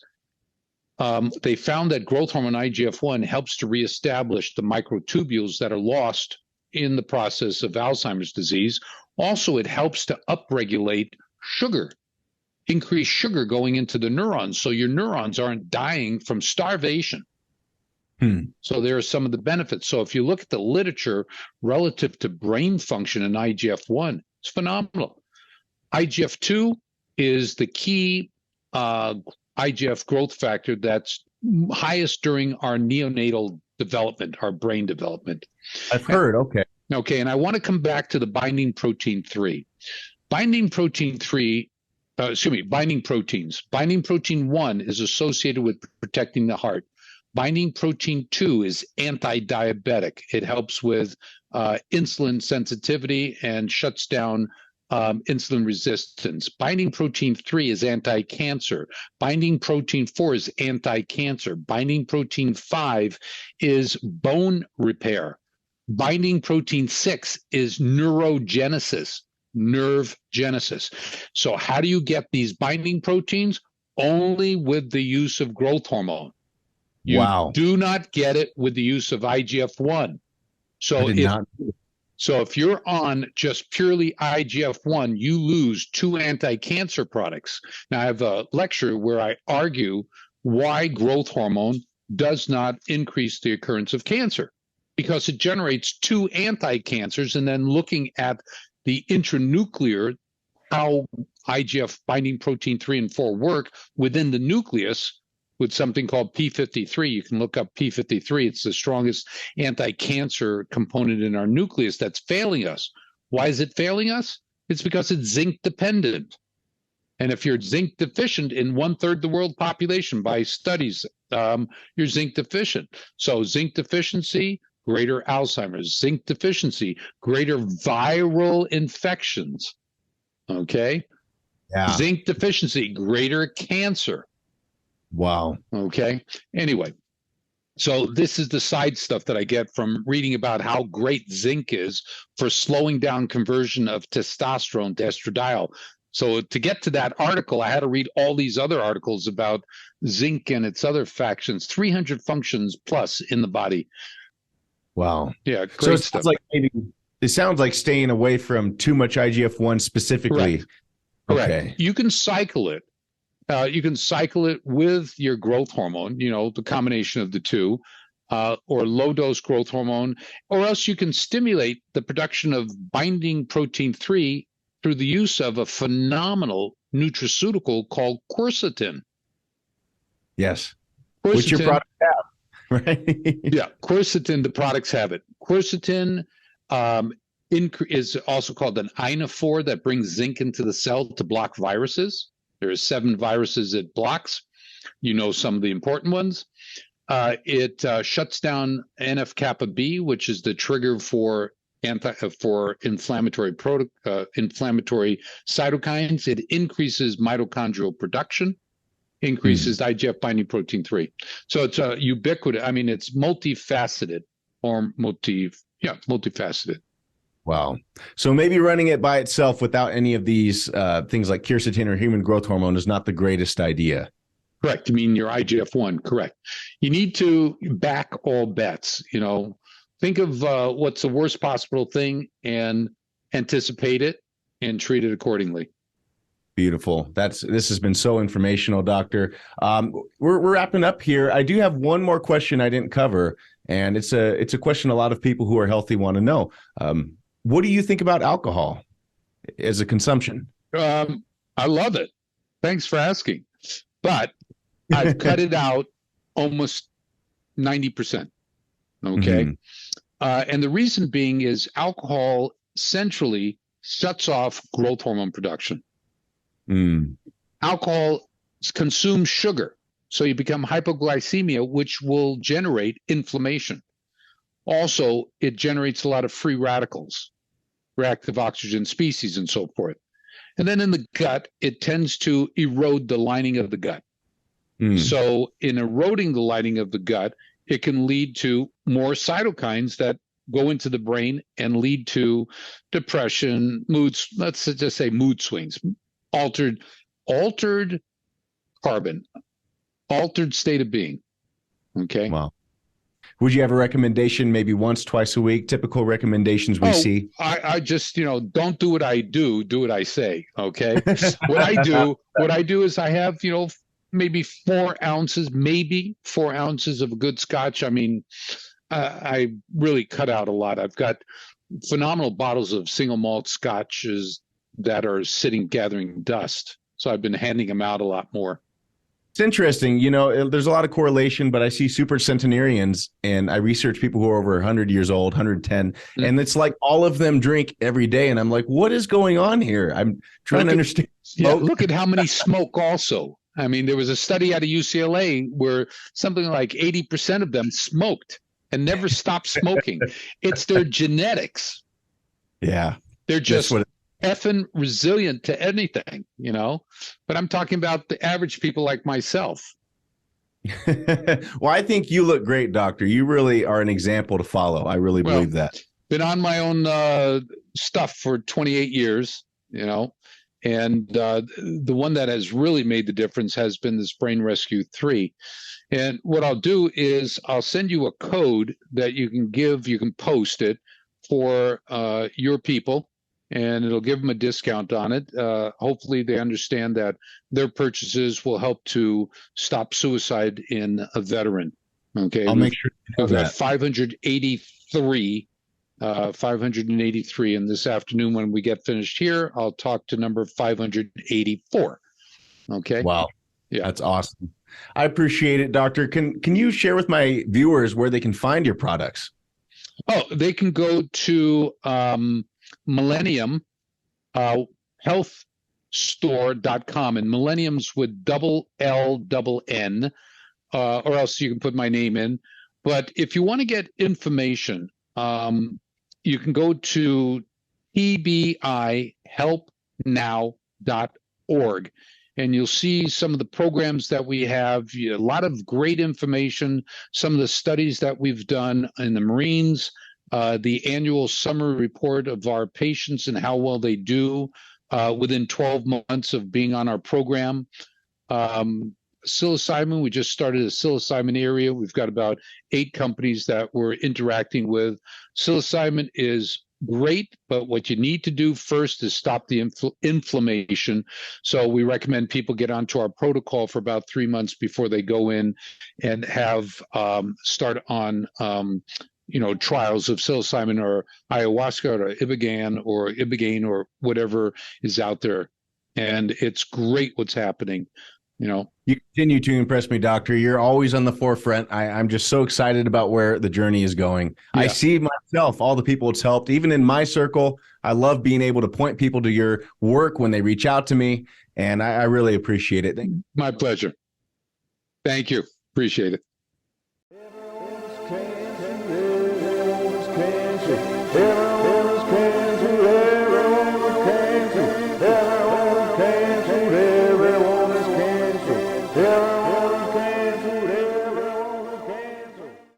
they found that growth hormone IGF-1 helps to reestablish the microtubules that are lost in the process of Alzheimer's disease. Also, it helps to upregulate sugar, increase sugar going into the neurons, so your neurons aren't dying from starvation. So there are some of the benefits. So if you look at the literature relative to brain function in IGF-1, It's phenomenal. IGF-2 is the key IGF growth factor that's highest during our neonatal development, our brain development. I've heard. Okay. Okay, and I want to come back to the binding protein 3. Binding proteins. Binding protein 1 is associated with protecting the heart. Binding protein 2 is anti-diabetic. It helps with insulin sensitivity and shuts down insulin resistance. Binding protein 3 is anti-cancer. Binding protein 4 is anti-cancer. Binding protein 5 is bone repair. Binding protein 6 is neurogenesis, nerve genesis. So how do you get these binding proteins? Only with the use of growth hormone. You do not get it with the use of IGF-1. So if you're on just purely IGF-1, you lose 2 anti-cancer products. Now, I have a lecture where I argue why growth hormone does not increase the occurrence of cancer, because it generates 2 anti-cancers, and then looking at the intranuclear, how IGF binding protein 3 and 4 work within the nucleus with something called P53. You can look up P53. It's the strongest anti-cancer component in our nucleus that's failing us. Why is it failing us? It's because it's zinc dependent. And if you're zinc deficient in 1/3 of the world population by studies, you're zinc deficient. So zinc deficiency, greater Alzheimer's. Zinc deficiency, greater viral infections. Okay? Yeah. Zinc deficiency, greater cancer. Wow. Okay. Anyway, so this is the side stuff that I get from reading about how great zinc is for slowing down conversion of testosterone to estradiol. So to get to that article, I had to read all these other articles about zinc and its other factions, 300 functions plus in the body. Wow. Yeah, great so it stuff. Sounds like staying away from too much IGF-1 specifically. Correct. Okay. You can cycle it. You can cycle it with your growth hormone, the combination of the two, or low-dose growth hormone, or else you can stimulate the production of binding protein 3 through the use of a phenomenal nutraceutical called quercetin. Yes. Quercetin, which your products have, right? Yeah, quercetin, the products have it. Quercetin is also called an ionophore that brings zinc into the cell to block viruses. There are 7 viruses it blocks. Some of the important ones. It shuts down NF-kappa B, which is the trigger for inflammatory cytokines. It increases mitochondrial production, increases IGF binding protein 3. So it's ubiquitous. I mean, it's multifaceted multifaceted. Wow. So maybe running it by itself without any of these things like quercetin or human growth hormone is not the greatest idea. Correct. I mean, your IGF-1, correct. You need to back all bets. Think of what's the worst possible thing and anticipate it and treat it accordingly. Beautiful. This has been so informational, Doctor. We're wrapping up here. I do have one more question I didn't cover, and it's a question a lot of people who are healthy want to know. What do you think about alcohol as a consumption? I love it. Thanks for asking. But I've cut it out almost 90%. Okay. Mm-hmm. And the reason being is alcohol centrally shuts off growth hormone production. Alcohol consumes sugar. So you become hypoglycemia, which will generate inflammation. Also, it generates a lot of free radicals, reactive oxygen species, and so forth. And then in the gut, it tends to erode the lining of the gut. So in eroding the lining of the gut, it can lead to more cytokines that go into the brain and lead to depression, moods, let's just say mood swings, altered carbon, altered state of being. Okay. Wow. Would you have a recommendation, maybe once, twice a week, typical recommendations we see? I just, don't do what I do what I say. Okay. What I do is I have, maybe 4 ounces of a good scotch. I mean, I really cut out a lot. I've got phenomenal bottles of single malt scotches that are sitting gathering dust. So I've been handing them out a lot more. It's interesting. There's a lot of correlation, but I see super centenarians and I research people who are over 100 years old, 110, and it's like all of them drink every day. And I'm like, what is going on here? I'm trying to understand. Yeah, look at how many smoke also. I mean, there was a study out of UCLA where something like 80% of them smoked and never stopped smoking. It's their genetics. Yeah. They're just effing resilient to anything, but I'm talking about the average people like myself. Well, I think you look great, doctor. You really are an example to follow. I really believe that. Been on my own stuff for 28 years, and the one that has really made the difference has been this Brain Rescue 3. And what I'll do is I'll send you a code that you can post it for your people, and it'll give them a discount on it. Hopefully they understand that their purchases will help to stop suicide in a veteran. Okay. I'll make sure we've got 583, and this afternoon when we get finished here, I'll talk to number 584. Okay. Wow. Yeah. That's awesome. I appreciate it, doctor. Can you share with my viewers where they can find your products? Oh, they can go to Millennium healthstore.com, and Millennium's with LLN, or else you can put my name in. But if you want to get information, you can go to tbihelpnow.org, and you'll see some of the programs that we have, a lot of great information, some of the studies that we've done in the Marines, the annual summary report of our patients and how well they do within 12 months of being on our program. Psilocybin, we just started a psilocybin area. We've got about 8 companies that we're interacting with. Psilocybin is great, but what you need to do first is stop the inflammation. So we recommend people get onto our protocol for about 3 months before they go in and have start on trials of psilocybin or ayahuasca or ibogaine or whatever is out there. And it's great what's happening. You continue to impress me, doctor. You're always on the forefront. I'm just so excited about where the journey is going. Yeah. I see myself, all the people it's helped, even in my circle. I love being able to point people to your work when they reach out to me, and I really appreciate it. My pleasure. Thank you. Appreciate it.